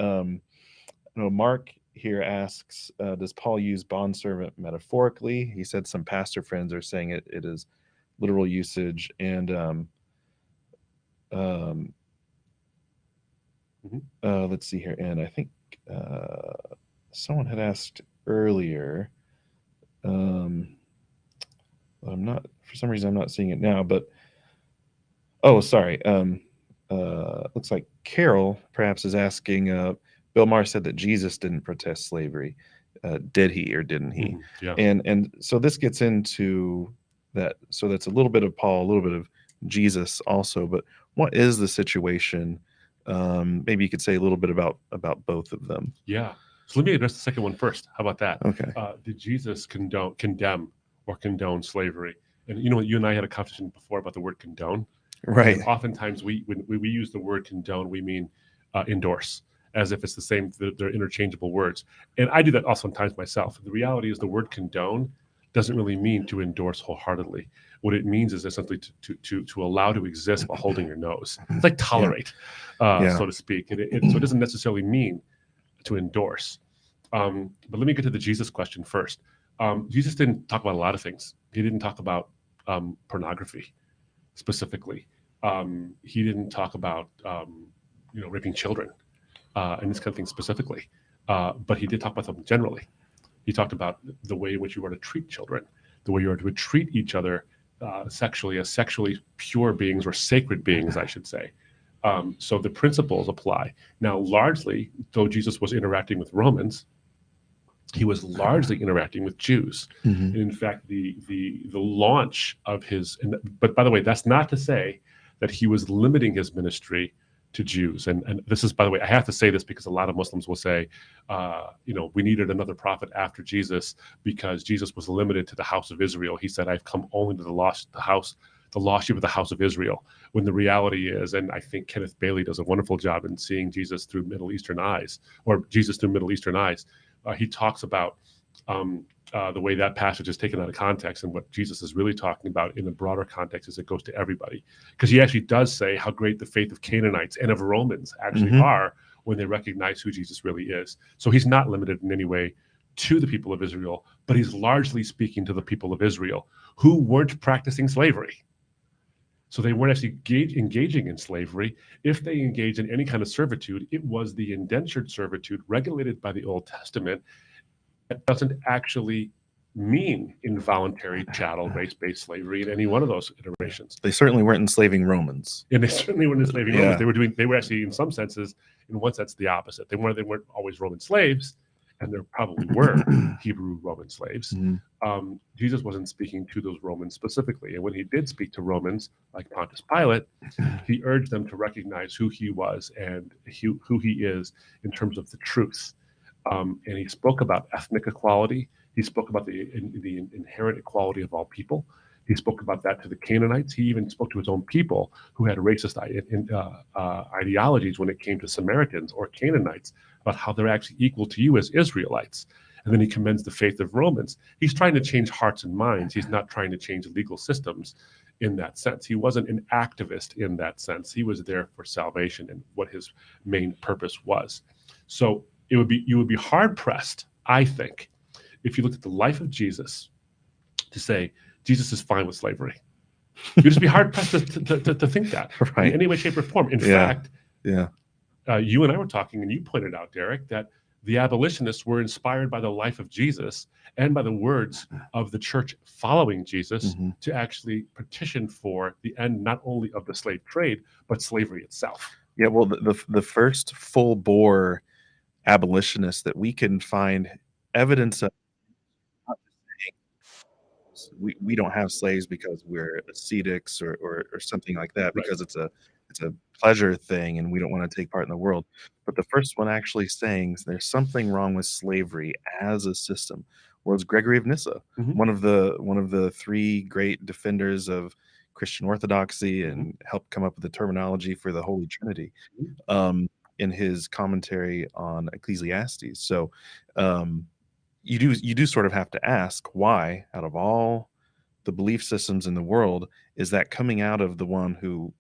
Speaker 1: Mark here asks, does Paul use bondservant metaphorically? He said some pastor friends are saying it is literal usage. And Um, let's see here, and I think someone had asked earlier. Um, I'm not, for some reason, I'm not seeing it now, but oh, sorry. Looks like Carol perhaps is asking. Bill Maher said that Jesus didn't protest slavery. Did he or didn't he?
Speaker 2: Yeah.
Speaker 1: And so this gets into that. So that's a little bit of Paul, a little bit of Jesus also. But what is the situation? Maybe you could say a little bit about both of them.
Speaker 2: Yeah. So let me address the second one first. How about that?
Speaker 1: Okay.
Speaker 2: Did Jesus condemn or condone slavery? And you know, you and I had a conversation before about the word condone.
Speaker 1: Right.
Speaker 2: And oftentimes when we use the word condone, we mean endorse, as if it's the same. They're interchangeable words. And I do that also sometimes myself. The reality is the word condone doesn't really mean to endorse wholeheartedly. What it means is essentially to allow to exist while holding your nose. It's like tolerate, so to speak. So it doesn't necessarily mean to endorse. But let me get to the Jesus question first. Jesus didn't talk about a lot of things. He didn't talk about pornography specifically. He didn't talk about raping children and this kind of thing specifically. But he did talk about them generally. He talked about the way in which you are to treat children, the way you are to treat each other sexually as sexually pure beings or sacred beings, I should say. So the principles apply. Now, largely, though Jesus was interacting with Romans, he was largely interacting with Jews.
Speaker 1: Mm-hmm.
Speaker 2: And in fact, the launch of but by the way, that's not to say that he was limiting his ministry to Jews. And this is, by the way, I have to say this because a lot of Muslims will say, we needed another prophet after Jesus because Jesus was limited to the house of Israel. He said, I've come only to the lost sheep of the house of Israel. When the reality is, and I think Kenneth Bailey does a wonderful job in seeing Jesus through Middle Eastern eyes, or Jesus through Middle Eastern eyes. He talks about the way that passage is taken out of context, and what Jesus is really talking about in a broader context is it goes to everybody. Because he actually does say how great the faith of Canaanites and of Romans actually are when they recognize who Jesus really is. So he's not limited in any way to the people of Israel, but he's largely speaking to the people of Israel who weren't practicing slavery. So they weren't actually engaging in slavery. If they engaged in any kind of servitude, it was the indentured servitude regulated by the Old Testament. That doesn't actually mean involuntary chattel race-based slavery in any one of those iterations.
Speaker 1: They certainly weren't enslaving Romans.
Speaker 2: And they certainly weren't enslaving Romans. They were actually, in some senses, in one sense, the opposite. They weren't always Roman slaves, and there probably were Hebrew Roman slaves. Jesus wasn't speaking to those Romans specifically. And when he did speak to Romans, like Pontius Pilate, he urged them to recognize who he was and who he is in terms of the truth. And he spoke about ethnic equality. He spoke about the inherent equality of all people. He spoke about that to the Canaanites. He even spoke to his own people who had racist ideologies when it came to Samaritans or Canaanites, about how they're actually equal to you as Israelites. And then he commends the faith of Romans. He's trying to change hearts and minds. He's not trying to change legal systems in that sense. He wasn't an activist in that sense. He was there for salvation and what his main purpose was. So you would be hard pressed, I think, if you looked at the life of Jesus to say Jesus is fine with slavery. You'd just be hard pressed to think that in any way, shape, or form. In fact, you and I were talking, and you pointed out, Derek, that the abolitionists were inspired by the life of Jesus and by the words of the church following Jesus to actually petition for the end not only of the slave trade, but slavery itself.
Speaker 1: Yeah, well, the first full bore abolitionists that we can find evidence of, we don't have slaves because we're ascetics or something like that, because it's a pleasure thing and we don't want to take part in the world. But the first one actually saying there's something wrong with slavery as a system was Gregory of Nyssa, one of the three great defenders of Christian orthodoxy, and helped come up with the terminology for the Holy Trinity in his commentary on Ecclesiastes. So you do sort of have to ask, why, out of all the belief systems in the world, is that coming out of the one who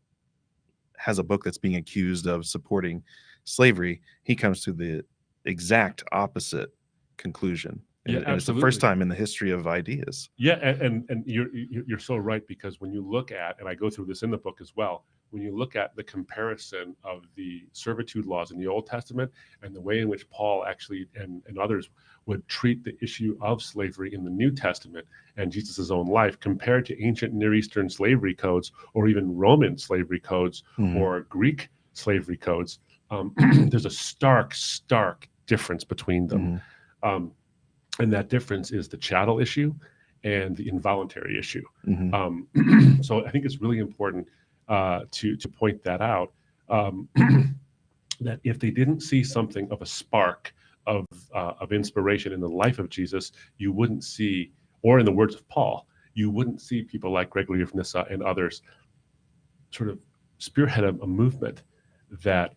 Speaker 1: has a book that's being accused of supporting slavery? He comes to the exact opposite conclusion.
Speaker 2: Yeah,
Speaker 1: and it's the first
Speaker 2: absolutely.
Speaker 1: time in the history of ideas.
Speaker 2: Yeah, and you're so right, because when you look at, and I go through this in the book as well, when you look at the comparison of the servitude laws in the Old Testament and the way in which Paul actually and others would treat the issue of slavery in the New Testament and Jesus' own life compared to ancient Near Eastern slavery codes, or even Roman slavery codes,
Speaker 1: Mm-hmm.
Speaker 2: or Greek slavery codes, there's a stark difference between them.
Speaker 1: Mm-hmm.
Speaker 2: And that difference is the chattel issue and the involuntary issue.
Speaker 1: Mm-hmm.
Speaker 2: So I think it's really important to point that out. Um, that if they didn't see something of a spark of inspiration in the life of Jesus, you wouldn't see, or in the words of Paul, you wouldn't see people like Gregory of Nyssa and others sort of spearhead a movement that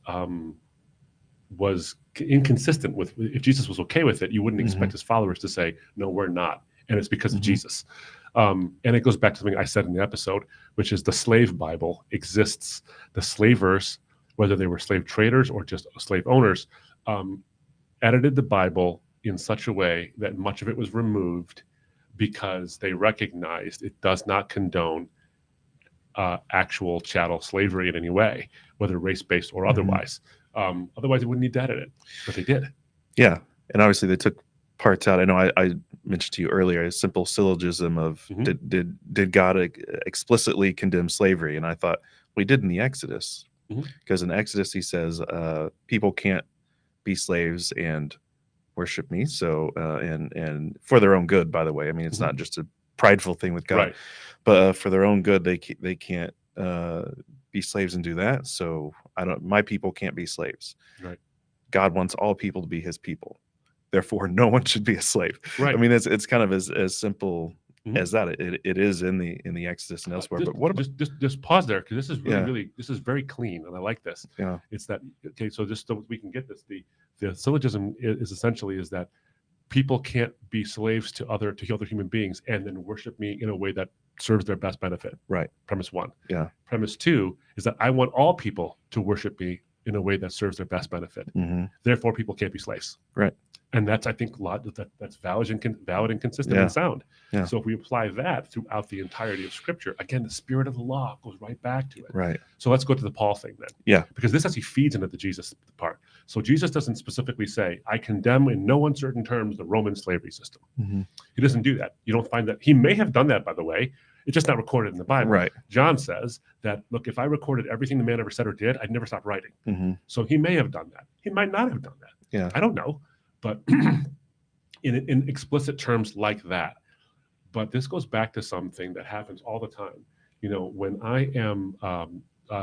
Speaker 2: was inconsistent with, if Jesus was okay with it, you wouldn't expect
Speaker 1: Mm-hmm.
Speaker 2: his followers to say, no, we're not. And it's because of
Speaker 1: Mm-hmm.
Speaker 2: Jesus. And it goes back to something I said in the episode, which is the slave Bible exists. The slavers, whether they were slave traders or just slave owners, edited the Bible in such a way that much of it was removed because they recognized it does not condone actual chattel slavery in any way, whether race-based or otherwise. Otherwise, they wouldn't need to edit it, but they did.
Speaker 1: Yeah, and obviously they took parts out. I know I mentioned to you earlier a simple syllogism of did God explicitly condemn slavery? And I thought we did in the Exodus, because in Exodus he says people can't be slaves and worship me. So and for their own good, by the way. I mean, it's not just a prideful thing with God,
Speaker 2: Right.
Speaker 1: but for their own good, they can't be slaves and do that. So my people can't be slaves.
Speaker 2: Right.
Speaker 1: God wants all people to be his people. Therefore, no one should be a slave.
Speaker 2: Right.
Speaker 1: I mean, it's kind of as simple as that. It is in the Exodus and elsewhere. But what about
Speaker 2: just pause there, because this is really,
Speaker 1: Yeah.
Speaker 2: really, this is very clean, and I like this.
Speaker 1: Yeah.
Speaker 2: It's that, okay, so just so we can get this, the syllogism is essentially is that people can't be slaves to other human beings and then worship me in a way that serves their best benefit.
Speaker 1: Right.
Speaker 2: Premise one.
Speaker 1: Yeah.
Speaker 2: Premise two is that I want all people to worship me in a way that serves their best benefit. Therefore, people can't be slaves.
Speaker 1: Right.
Speaker 2: And that's, I think, that's valid and consistent and sound.
Speaker 1: Yeah.
Speaker 2: So if we apply that throughout the entirety of Scripture, again, the spirit of the law goes right back to it.
Speaker 1: Right.
Speaker 2: So let's go to the Paul thing then.
Speaker 1: Yeah.
Speaker 2: Because this actually feeds into the Jesus part. So Jesus doesn't specifically say, I condemn in no uncertain terms the Roman slavery system. He doesn't do that. You don't find that. He may have done that, by the way. It's just not recorded in the Bible.
Speaker 1: Right.
Speaker 2: John says that, look, if I recorded everything the man ever said or did, I'd never stop writing. So he may have done that. He might not have done that.
Speaker 1: Yeah.
Speaker 2: I don't know. But in explicit terms like that. But this goes back to something that happens all the time. You know, when I am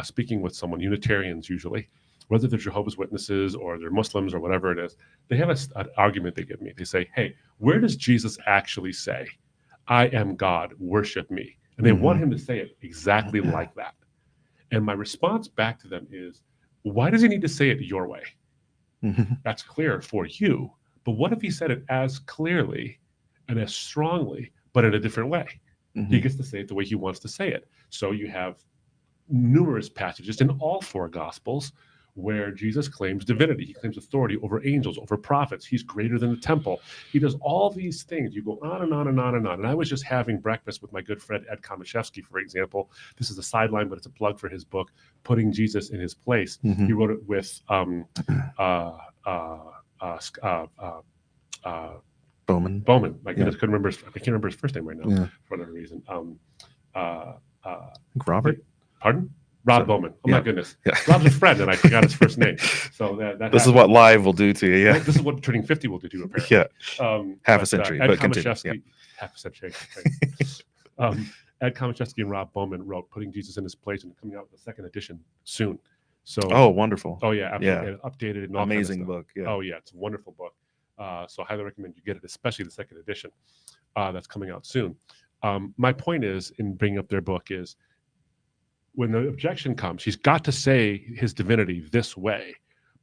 Speaker 2: speaking with someone, Unitarians usually, whether they're Jehovah's Witnesses or they're Muslims or whatever it is, they have an argument they give me. They say, hey, where does Jesus actually say, I am God, worship me? And they want him to say it exactly like that. And my response back to them is, why does he need to say it your way? That's clear for you. But what if he said it as clearly and as strongly, but in a different way? He gets to say it the way he wants to say it. So you have numerous passages in all four Gospels where Jesus claims divinity. He claims authority over angels, over prophets. He's greater than the temple. He does all these things. You go on and on and on and on. And I was just having breakfast with my good friend Ed Komashevsky, for example. This is a sideline, but it's a plug for his book, Putting Jesus in His Place. He wrote it with Bowman. My goodness, I can't remember his first name right now for whatever reason.
Speaker 1: Robert?
Speaker 2: Pardon? Rob Bowman. Oh my goodness. Rob's a friend, and I forgot his first name. So that
Speaker 1: this is what live will do to you. Yeah.
Speaker 2: Well, this is what turning 50 will do to you, apparently.
Speaker 1: Half a century.
Speaker 2: Ed
Speaker 1: But continue.
Speaker 2: Komashevsky, half a century. Ed Komashevsky and Rob Bowman wrote "Putting Jesus in His Place" and coming out with a second edition soon. So
Speaker 1: wonderful.
Speaker 2: Oh yeah, absolutely. And updated and all
Speaker 1: amazing
Speaker 2: kind of
Speaker 1: book. Yeah.
Speaker 2: Oh yeah, it's a wonderful book. So I highly recommend you get it, especially the second edition that's coming out soon. My point is, in bringing up their book, is when the objection comes, he's got to say his divinity this way.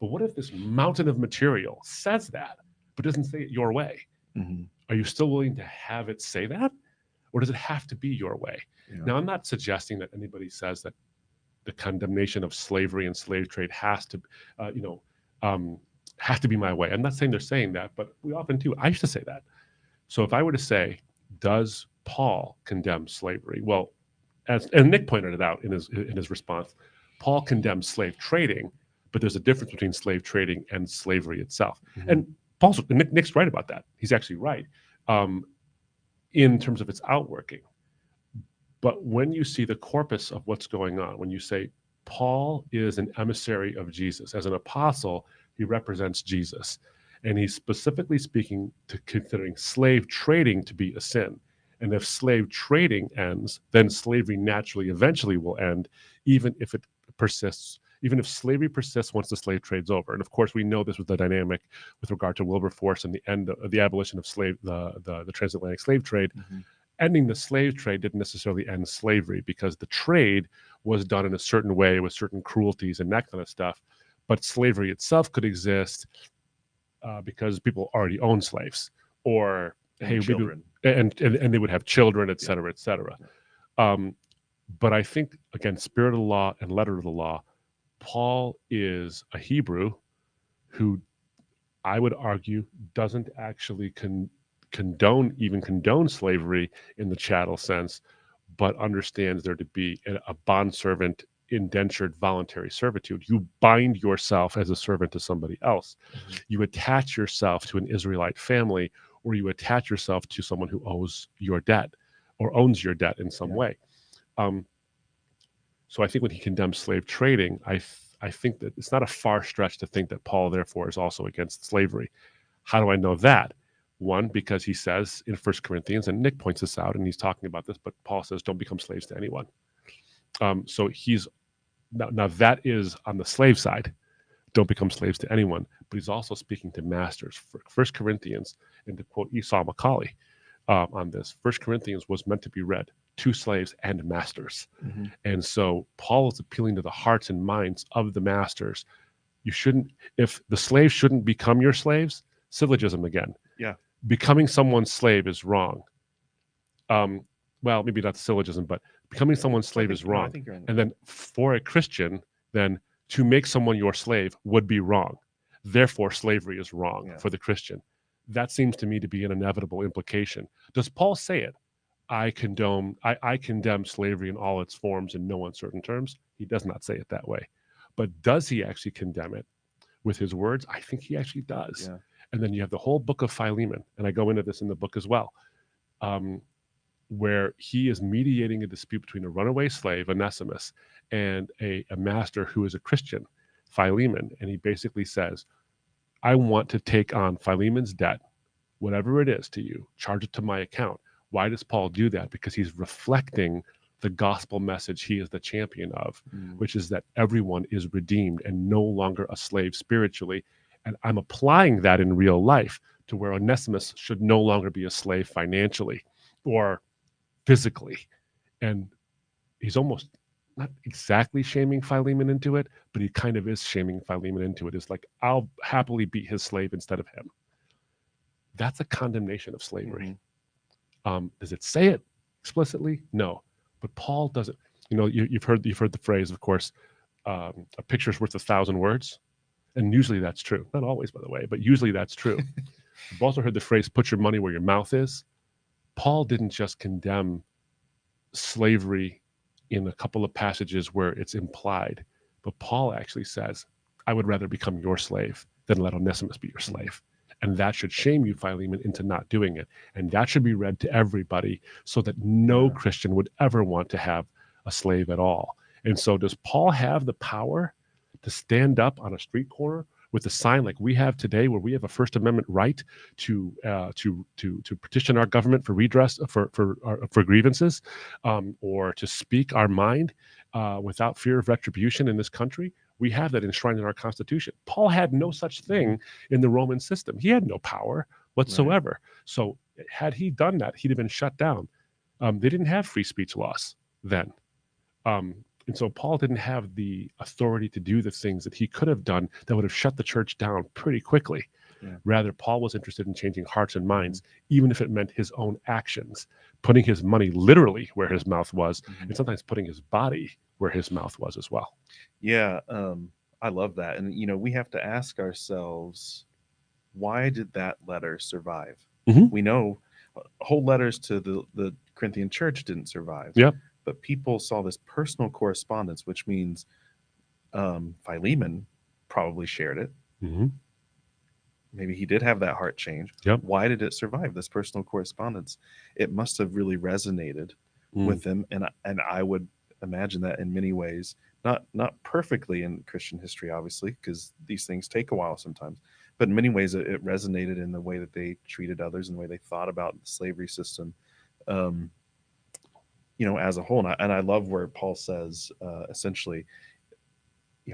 Speaker 2: But what if this mountain of material says that, but doesn't say it your way? Are you still willing to have it say that? Or does it have to be your way? Yeah. Now, I'm not suggesting that anybody says that the condemnation of slavery and slave trade has to, have to be my way. I'm not saying they're saying that, but we often do. I used to say that. So if I were to say, does Paul condemn slavery? Well, and Nick pointed it out in his response, Paul condemns slave trading, but there's a difference between slave trading and slavery itself.
Speaker 1: Mhm.
Speaker 2: And Nick's right about that. He's actually right um, in terms of its outworking. But when you see the corpus of what's going on, when you say Paul is an emissary of Jesus, as an apostle, he represents Jesus. And he's specifically speaking to considering slave trading to be a sin. And if slave trading ends, then slavery naturally eventually will end, even if it persists, even if slavery persists once the slave trade's over. And of course, we know this was the dynamic with regard to Wilberforce and the end of the abolition of the transatlantic slave trade.
Speaker 1: Mhm.
Speaker 2: Ending the slave trade didn't necessarily end slavery because the trade was done in a certain way with certain cruelties and that kind of stuff. But slavery itself could exist because people already own slaves, or
Speaker 1: And
Speaker 2: hey, maybe
Speaker 1: children.
Speaker 2: and they would have children, et cetera, et cetera. But I think again, spirit of the law and letter of the law, Paul is a Hebrew who I would argue doesn't actually condone slavery in the chattel sense, but understands there to be a bondservant indentured voluntary servitude. You bind yourself as a servant to somebody else.
Speaker 1: Mhm.
Speaker 2: You attach yourself to an Israelite family, or you attach yourself to someone who owes your debt or owns your debt in some
Speaker 1: Yeah.
Speaker 2: way. Um, so I think when he condemns slave trading, I think that it's not a far stretch to think that Paul, therefore, is also against slavery. How do I know that? One, because he says in 1 Corinthians, and Nick points this out, and he's talking about this, but Paul says, don't become slaves to anyone. So he's now that is on the slave side. Don't become slaves to anyone. But he's also speaking to masters. 1 Corinthians, and to quote Esau Macaulay on this, 1 Corinthians was meant to be read to slaves and masters.
Speaker 1: Mhm.
Speaker 2: And so Paul is appealing to the hearts and minds of the masters. You shouldn't, if the slaves shouldn't become your slaves, syllogism again.
Speaker 1: Yeah.
Speaker 2: Becoming someone's slave is wrong. Well, maybe not syllogism, but becoming someone's slave is
Speaker 1: I
Speaker 2: wrong.
Speaker 1: think you're on.
Speaker 2: And then for a Christian, then to make someone your slave would be wrong. Therefore, slavery is wrong
Speaker 1: Yeah.
Speaker 2: for the Christian. That seems to me to be an inevitable implication. Does Paul say it? I condemn slavery in all its forms in no uncertain terms. He does not say it that way. But does he actually condemn it with his words? I think he actually does.
Speaker 1: Yeah.
Speaker 2: And then you have the whole book of Philemon, and I go into this in the book as well, where he is mediating a dispute between a runaway slave, Onesimus, and a master who is a Christian, Philemon. And he basically says, I want to take on Philemon's debt, whatever it is to you, charge it to my account. Why does Paul do that? Because he's reflecting the gospel message he is the champion of, which is that everyone is redeemed and no longer a slave spiritually. And I'm applying that in real life to where Onesimus should no longer be a slave financially or physically. And he's almost not exactly shaming Philemon into it, but he kind of is shaming Philemon into it. It's like, I'll happily be his slave instead of him. That's a condemnation of slavery. Does it say it explicitly? No, but Paul doesn't. You know, you've heard the phrase, of course, a picture's worth 1,000 words, and usually that's true. Not always, by the way, but usually that's true. You've also heard the phrase, "Put your money where your mouth is." Paul didn't just condemn slavery in a couple of passages where it's implied, but Paul actually says, I would rather become your slave than let Onesimus be your slave. And that should shame you, Philemon, into not doing it. And that should be read to everybody so that no Christian would ever want to have a slave at all. And so, does Paul have the power to stand up on a street corner with a sign like we have today, where we have a First Amendment right to petition our government for redress for grievances, or to speak our mind without fear of retribution in this country? We have that enshrined in our Constitution. Paul had no such thing in the Roman system. He had no power whatsoever. Right. So had he done that, he'd have been shut down. They didn't have free speech laws then. And so Paul didn't have the authority to do the things that he could have done that would have shut the church down pretty quickly. Yeah. Rather, Paul was interested in changing hearts and minds, even if it meant his own actions, putting his money literally where his mouth was, and sometimes putting his body where his mouth was as well.
Speaker 1: Yeah, I love that. And, you know, we have to ask ourselves, why did that letter survive? We know whole letters to the Corinthian church didn't survive.
Speaker 2: Yep.
Speaker 1: But people saw this personal correspondence, which means Philemon probably shared it.
Speaker 2: Hmm.
Speaker 1: Maybe he did have that heart change.
Speaker 2: Yep.
Speaker 1: Why did it survive, this personal correspondence? It must have really resonated with them, and I would imagine that in many ways, not perfectly in Christian history, obviously, because these things take a while sometimes, but in many ways it resonated in the way that they treated others and the way they thought about the slavery system, um, as a whole. And I love where Paul says, essentially,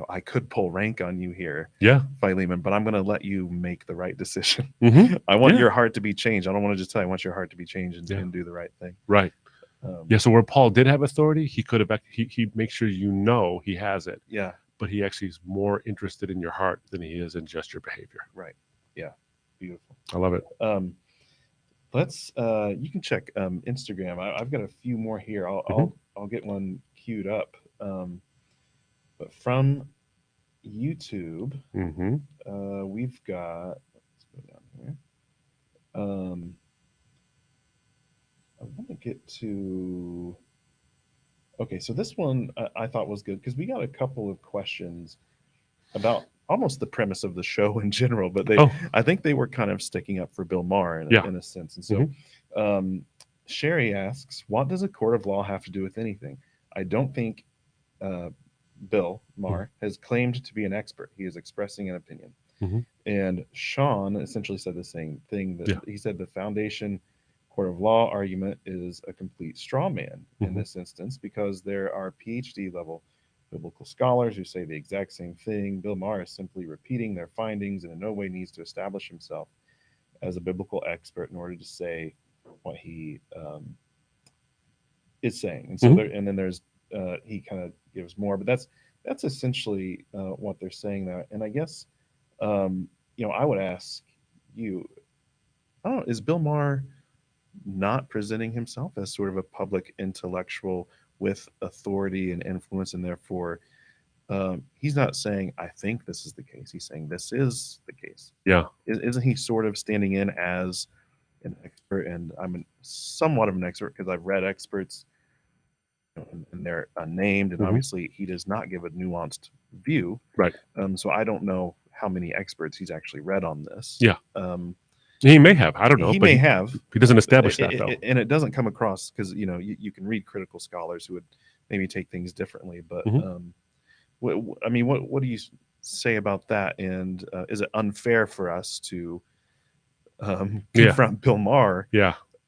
Speaker 1: I could pull rank on you here,
Speaker 2: Yeah.
Speaker 1: Philemon, but I'm going to let you make the right decision.
Speaker 2: Hmm.
Speaker 1: I want
Speaker 2: Yeah.
Speaker 1: your heart to be changed. I don't want to just tell you, I want your heart to be changed and,
Speaker 2: Yeah.
Speaker 1: and do the right thing.
Speaker 2: Right. Yeah. So where Paul did have authority, he could have, he makes sure he has it.
Speaker 1: Yeah.
Speaker 2: But he actually is more interested in your heart than he is in just your behavior.
Speaker 1: Right. Yeah. Beautiful.
Speaker 2: I love it.
Speaker 1: Let's you can check Instagram. I've got a few more here. I'll get one queued up. But from YouTube, we've got, let's go down here. I want to get to, okay, so this one I thought was good because we got a couple of questions about almost the premise of the show in general, but I think they were kind of sticking up for Bill Maher in a sense. And so Sherry asks, what does a court of law have to do with anything? I don't think Bill Maher has claimed to be an expert. He is expressing an opinion. And Sean essentially said the same thing. That he said the foundation court of law argument is a complete straw man in this instance, because there are PhD level biblical scholars who say the exact same thing. Bill Maher is simply repeating their findings and in no way needs to establish himself as a biblical expert in order to say what he is saying. And so and then there's he kind of gives more, but that's essentially what they're saying there. And I guess I would ask you, I don't know, is Bill Maher not presenting himself as sort of a public intellectual with authority and influence, and therefore he's not saying, I think this is the case. He's saying this is the case.
Speaker 2: Yeah.
Speaker 1: Isn't he sort of standing in as an expert? And I'm somewhat of an expert because I've read experts, and they're unnamed, and obviously he does not give a nuanced view.
Speaker 2: Right.
Speaker 1: So I don't know how many experts he's actually read on this.
Speaker 2: Yeah. He may have. I don't know.
Speaker 1: He may have.
Speaker 2: He doesn't establish that, though.
Speaker 1: And it doesn't come across, because, you can read critical scholars who would maybe take things differently. But, what do you say about that? And is it unfair for us to confront Bill Maher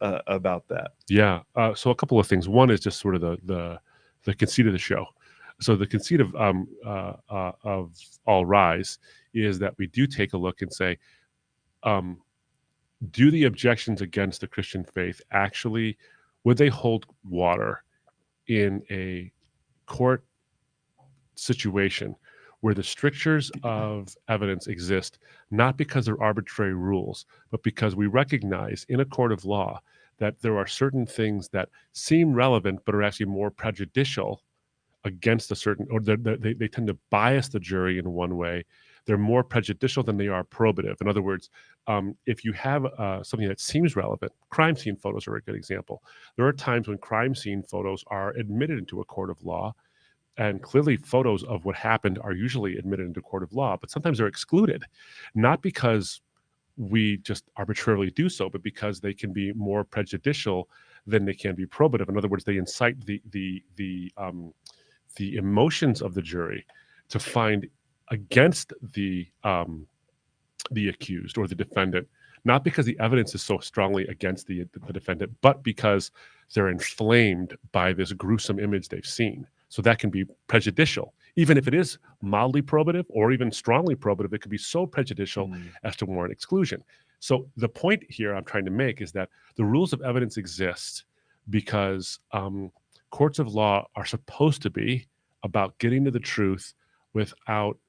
Speaker 1: about that?
Speaker 2: Yeah. So a couple of things. One is just sort of the conceit of the show. So the conceit of All Rise is that we do take a look and say, do the objections against the Christian faith actually, would they hold water in a court situation where the strictures of evidence exist, not because they're arbitrary rules, but because we recognize in a court of law that there are certain things that seem relevant but are actually more prejudicial against a certain, or they tend to bias the jury in one way. They're more prejudicial than they are probative. In other words, if you have something that seems relevant, crime scene photos are a good example. There are times when crime scene photos are admitted into a court of law, and clearly photos of what happened are usually admitted into court of law, but sometimes they're excluded, not because we just arbitrarily do so, but because they can be more prejudicial than they can be probative. In other words, they incite the emotions of the jury to find against the accused or the defendant, not because the evidence is so strongly against the defendant, but because they're inflamed by this gruesome image they've seen. So that can be prejudicial. Even if it is mildly probative or even strongly probative, it could be so prejudicial as to warrant exclusion. So the point here I'm trying to make is that the rules of evidence exist because courts of law are supposed to be about getting to the truth without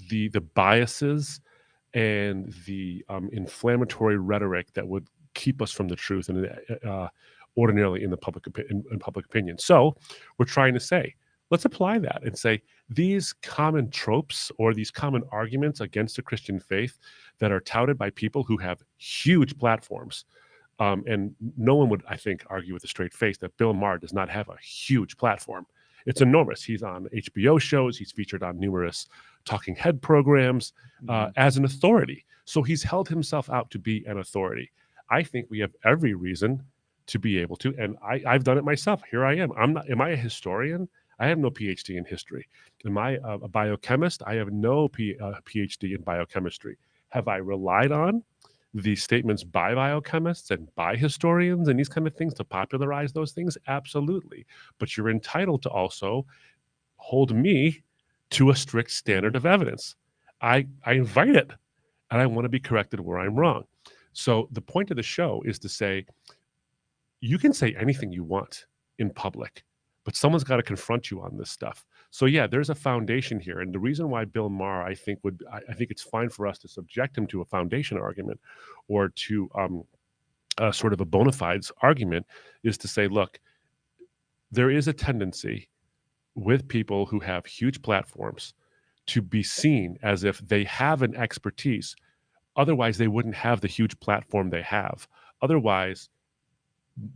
Speaker 2: the biases and the inflammatory rhetoric that would keep us from the truth and ordinarily in the public opinion. So we're trying to say, let's apply that and say, these common tropes or these common arguments against the Christian faith that are touted by people who have huge platforms. And no one would, I think, argue with a straight face that Bill Maher does not have a huge platform. It's enormous. He's on HBO shows. He's featured on numerous talking head programs as an authority. So he's held himself out to be an authority. I think we have every reason to be able to, and I've done it myself. Here I am. Am I a historian? I have no PhD in history. Am I a biochemist? I have no PhD in biochemistry. Have I relied on the statements by biochemists and by historians and these kind of things to popularize those things? Absolutely. But you're entitled to also hold me to a strict standard of evidence. I invite it, and I want to be corrected where I'm wrong. So the point of the show is to say, you can say anything you want in public, but someone's got to confront you on this stuff. So yeah, there's a foundation here, and the reason why Bill Maher, I think it's fine for us to subject him to a foundation argument, or to sort of a bona fides argument, is to say, look, there is a tendency with people who have huge platforms to be seen as if they have an expertise. Otherwise, they wouldn't have the huge platform they have. Otherwise,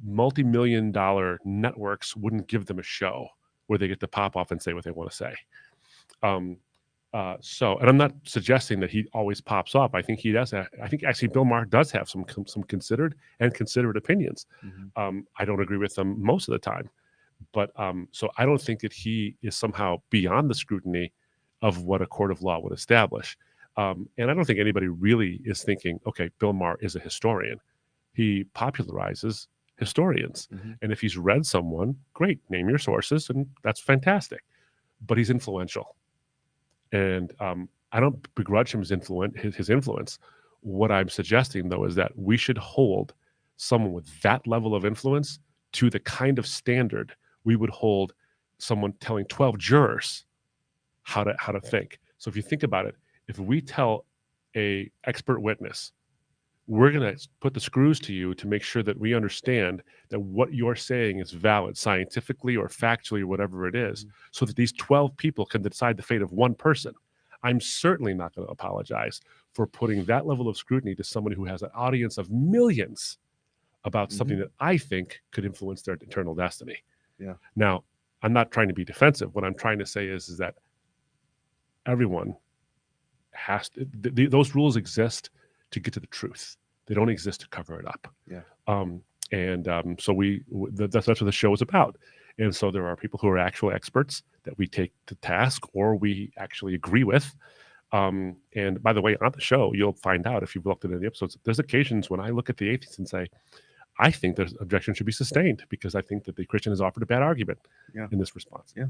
Speaker 2: multi-million-dollar networks wouldn't give them a show where they get to pop off and say what they want to say. And I'm not suggesting that he always pops off. I think he does. I think actually Bill Maher does have some considered opinions. I don't agree with them most of the time, but so I don't think that he is somehow beyond the scrutiny of what a court of law would establish. And I don't think anybody really is thinking, okay, Bill Maher is a historian. He popularizes historians. And if he's read someone, great, name your sources, and that's fantastic. But he's influential. And I don't begrudge him his influence. What I'm suggesting, though, is that we should hold someone with that level of influence to the kind of standard we would hold someone telling 12 jurors how to think. So if you think about it, if we tell a expert witness, we're going to put the screws to you to make sure that we understand that what you're saying is valid scientifically or factually or whatever it is, so that these 12 people can decide the fate of one person. I'm certainly not going to apologize for putting that level of scrutiny to someone who has an audience of millions about something that I think could influence their eternal destiny.
Speaker 1: Yeah.
Speaker 2: Now, I'm not trying to be defensive. What I'm trying to say is that everyone has to, those rules exist to get to the truth. They don't exist to cover it up.
Speaker 1: Yeah.
Speaker 2: So that's what the show is about. And so there are people who are actual experts that we take to task or we actually agree with. And by the way, on the show, you'll find out if you've looked at any episodes, there's occasions when I look at the atheists and say, I think there's objection should be sustained because I think that the Christian has offered a bad argument in this response.
Speaker 1: Yeah.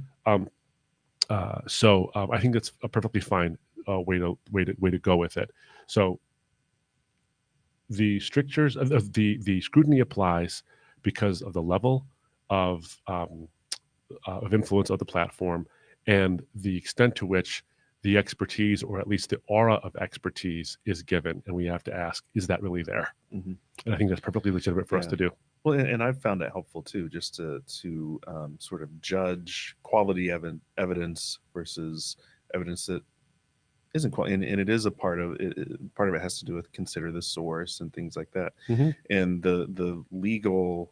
Speaker 2: So I think that's a perfectly fine way to go with it. So the strictures of the scrutiny applies because of the level of influence of the platform and the extent to which the expertise, or at least the aura of expertise, is given. And we have to ask, is that really there? And I think that's perfectly legitimate for us to do.
Speaker 1: Well, and I've found it helpful too, just to sort of judge quality evidence versus evidence that isn't quality, and it is a part of it. Part of it has to do with consider the source and things like that, and the legal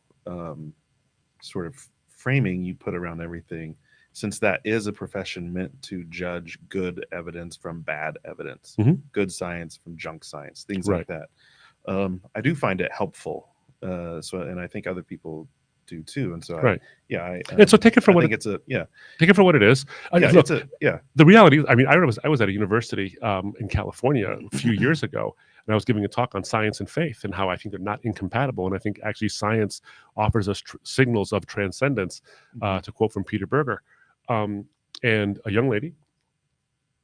Speaker 1: sort of framing you put around everything, since that is a profession meant to judge good evidence from bad evidence, good science from junk science, things like that. I do find it helpful. And I think other people do too. And so,
Speaker 2: and so take it for what take it for what it is. Look, the reality is, I mean, I was at a university in California a few years ago, and I was giving a talk on science and faith and how I think they're not incompatible. And I think actually science offers us signals of transcendence, to quote from Peter Berger. And a young lady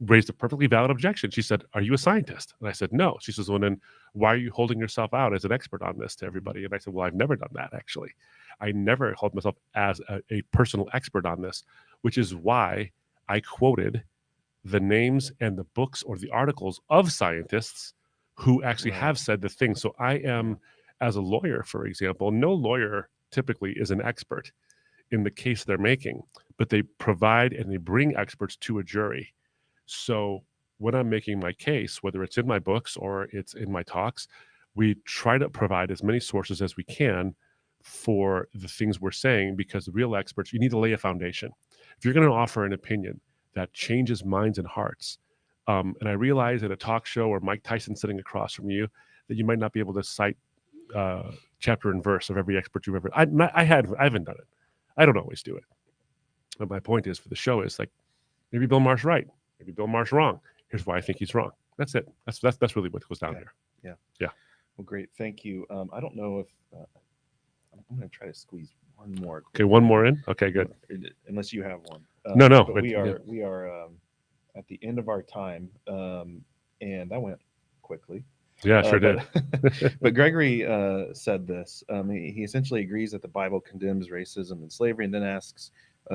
Speaker 2: raised a perfectly valid objection. She said, "Are you a scientist?" And I said, "No." She says, "Well, then why are you holding yourself out as an expert on this to everybody?" And I said, "Well, I've never done that, actually. I never hold myself as a personal expert on this," which is why I quoted the names and the books or the articles of scientists who actually have said the thing. So I am, as a lawyer, for example, no lawyer typically is an expert in the case they're making, but they provide and they bring experts to a jury. So when I'm making my case, whether it's in my books or it's in my talks, we try to provide as many sources as we can for the things we're saying, because the real experts, you need to lay a foundation. If you're going to offer an opinion that changes minds and hearts, and I realize at a talk show or Mike Tyson sitting across from you that you might not be able to cite chapter and verse of every expert you've ever. I haven't done it. I don't always do it. But my point is, for the show, is like, maybe Bill Maher's right. Maybe Bill Maher's wrong. Here's why I think he's wrong. That's it. That's really what goes down here.
Speaker 1: Yeah. Well, great. Thank you. I don't know if I'm going to try to squeeze one more.
Speaker 2: Okay, one more in. Okay, good.
Speaker 1: Unless you have one.
Speaker 2: No.
Speaker 1: But we are at the end of our time, and that went quickly.
Speaker 2: Yeah, sure did.
Speaker 1: But Gregory said this. He essentially agrees that the Bible condemns racism and slavery, and then asks,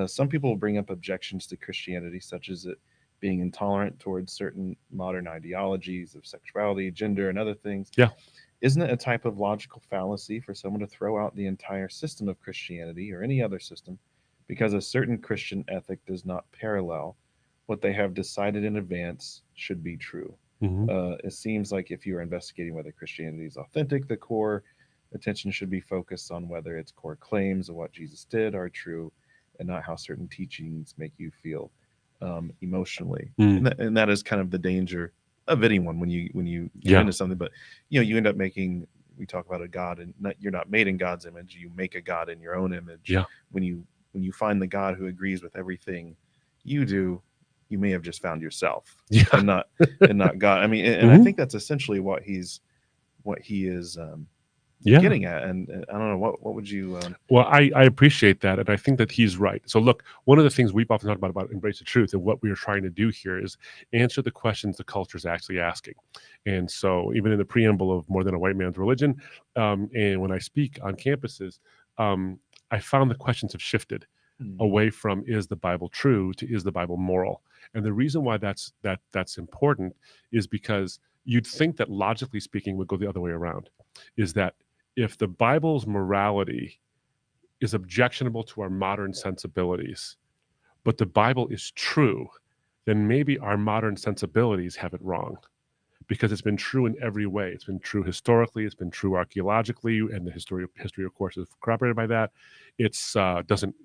Speaker 1: some people will bring up objections to Christianity, such as it being intolerant towards certain modern ideologies of sexuality, gender, and other things.
Speaker 2: Yeah.
Speaker 1: Isn't it a type of logical fallacy for someone to throw out the entire system of Christianity or any other system because a certain Christian ethic does not parallel what they have decided in advance should be true? It seems like if you are investigating whether Christianity is authentic, the core attention should be focused on whether its core claims of what Jesus did are true, and not how certain teachings make you feel emotionally. And that is kind of the danger of anyone when you get into something. But you end up making. We talk about a God, and you're not made in God's image. You make a God in your own image.
Speaker 2: Yeah.
Speaker 1: When you find the God who agrees with everything you do, you may have just found yourself, and not God. I mean, and I think that's essentially what he is getting at. And I don't know, what would you?
Speaker 2: Well, I appreciate that, and I think that he's right. So look, one of the things we've often talked about Embrace the Truth, and what we are trying to do here is answer the questions the culture is actually asking. And so even in the preamble of More Than a White Man's Religion, and when I speak on campuses, I found the questions have shifted away from, is the Bible true, to, is the Bible moral? And the reason why that's important is because you'd think that, logically speaking, would go the other way around, is that if the Bible's morality is objectionable to our modern sensibilities, but the Bible is true, then maybe our modern sensibilities have it wrong, because it's been true in every way. It's been true historically, it's been true archaeologically, and the history of course is corroborated by that. It's doesn't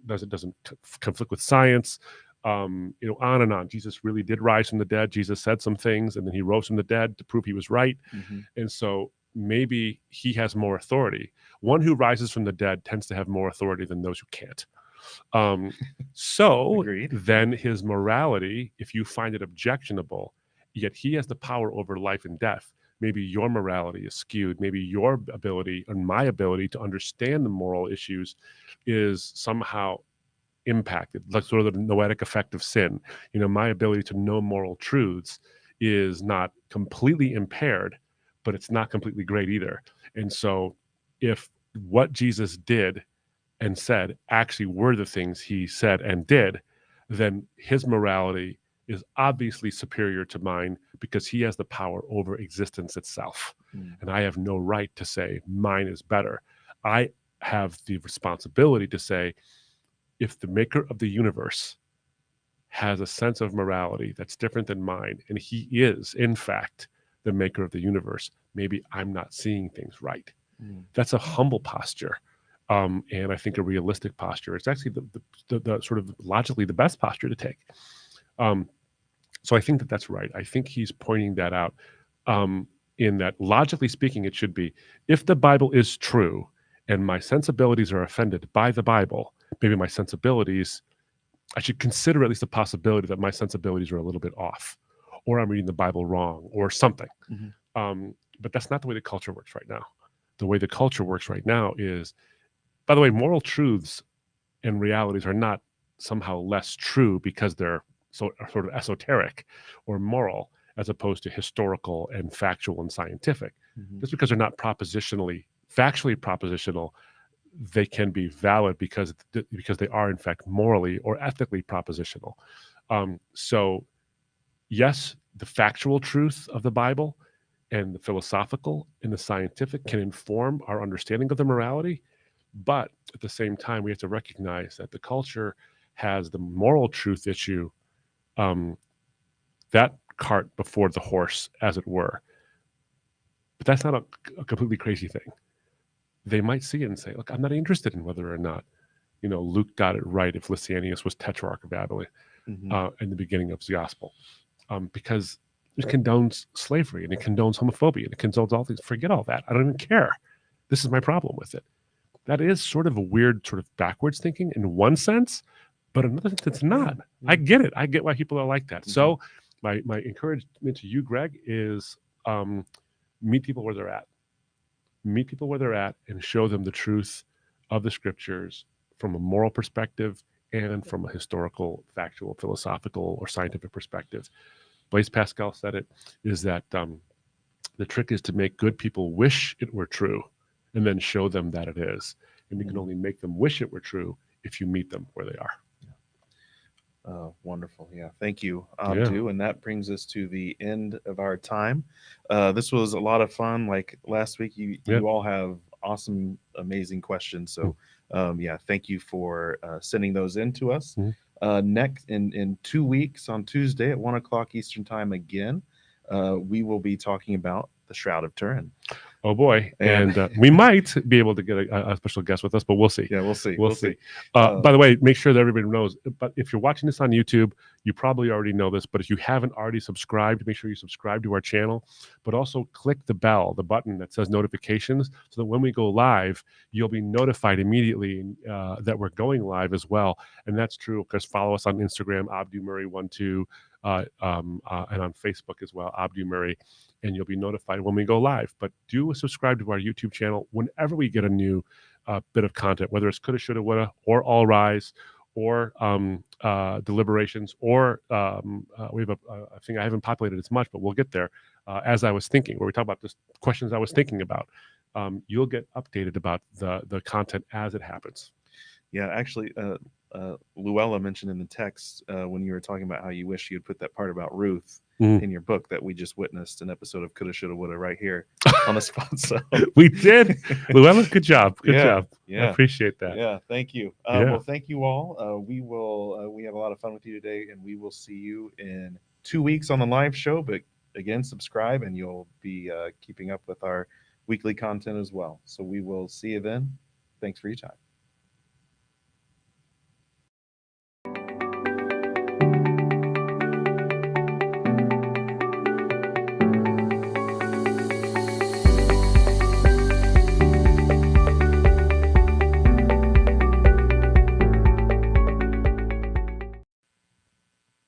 Speaker 2: conflict with science. On and on. Jesus really did rise from the dead. Jesus said some things, and then he rose from the dead to prove he was right. And so maybe he has more authority. One who rises from the dead tends to have more authority than those who can't. So then his morality, if you find it objectionable, yet he has the power over life and death, maybe your morality is skewed. Maybe your ability and my ability to understand the moral issues is somehow impacted, like sort of the noetic effect of sin. My ability to know moral truths is not completely impaired, but it's not completely great either. And so if what Jesus did and said actually were the things he said and did, then his morality is obviously superior to mine, because he has the power over existence itself. And I have no right to say mine is better. I have the responsibility to say, if the maker of the universe has a sense of morality that's different than mine, and he is, in fact, the maker of the universe, maybe I'm not seeing things right. That's a humble posture. And I think a realistic posture. It's actually the sort of logically the best posture to take. So I think that that's right. I think he's pointing that out, in that, logically speaking, it should be, if the Bible is true and my sensibilities are offended by the Bible, maybe my sensibilities, I should consider at least the possibility that my sensibilities are a little bit off, or I'm reading the Bible wrong, or something. But that's not the way the culture works right now. The way the culture works right now is, by the way, moral truths and realities are not somehow less true because they're sort of esoteric or moral, as opposed to historical and factual and scientific. Just because they're not factually propositional, they can be valid because they are in fact morally or ethically propositional. So yes, the factual truth of the Bible and the philosophical and the scientific can inform our understanding of the morality, but at the same time we have to recognize that the culture has the moral truth issue, that cart before the horse, as it were. But that's not a completely crazy thing. They might see it and say, look, I'm not interested in whether or not, Luke got it right if Lysanias was tetrarch of Babylon in the beginning of the gospel, because it condones slavery and it condones homophobia and it condones all things. Forget all that. I don't even care. This is my problem with it. That is sort of a weird, sort of backwards thinking in one sense, but another sense it's not. Yeah. I get it. I get why people are like that. So my encouragement to you, Greg, is meet people where they're at. Meet people where they're at and show them the truth of the scriptures from a moral perspective and from a historical, factual, philosophical, or scientific perspective. Blaise Pascal said it, is that the trick is to make good people wish it were true and then show them that it is. And you can only make them wish it were true if you meet them where they are.
Speaker 1: Wonderful. Yeah. Thank you, Abdu. And that brings us to the end of our time. This was a lot of fun. Like last week, you all have awesome, amazing questions. So, thank you for sending those in to us. Next, in 2 weeks, on Tuesday at 1 o'clock Eastern time again, we will be talking about the Shroud of Turin.
Speaker 2: Oh boy. And we might be able to get a special guest with us, but we'll see.
Speaker 1: Yeah, we'll see.
Speaker 2: We'll see. By the way, make sure that everybody knows, but if you're watching this on YouTube, you probably already know this, but if you haven't already subscribed, make sure you subscribe to our channel, but also click the bell, the button that says notifications, so that when we go live, you'll be notified immediately that we're going live as well. And that's true because follow us on Instagram, AbduMurray12, and on Facebook as well, Abdu Murray, and you'll be notified when we go live. But do subscribe to our YouTube channel whenever we get a new bit of content, whether it's Coulda, Shoulda, Woulda, or All Rise, or Deliberations, or we have a thing I haven't populated as much, but we'll get there, as I was thinking, where we talk about the questions I was thinking about. You'll get updated about the content as it happens.
Speaker 1: Yeah, actually, Luella mentioned in the text when you were talking about how you wish you had put that part about Ruth in your book, that we just witnessed an episode of Coulda, Shoulda, Woulda right here on the spot. So
Speaker 2: we did. Luella, good job. Good job.
Speaker 1: Yeah,
Speaker 2: I appreciate that.
Speaker 1: Yeah, thank you. Well, thank you all. We have a lot of fun with you today, and we will see you in 2 weeks on the live show. But again, subscribe, and you'll be keeping up with our weekly content as well. So we will see you then. Thanks for your time.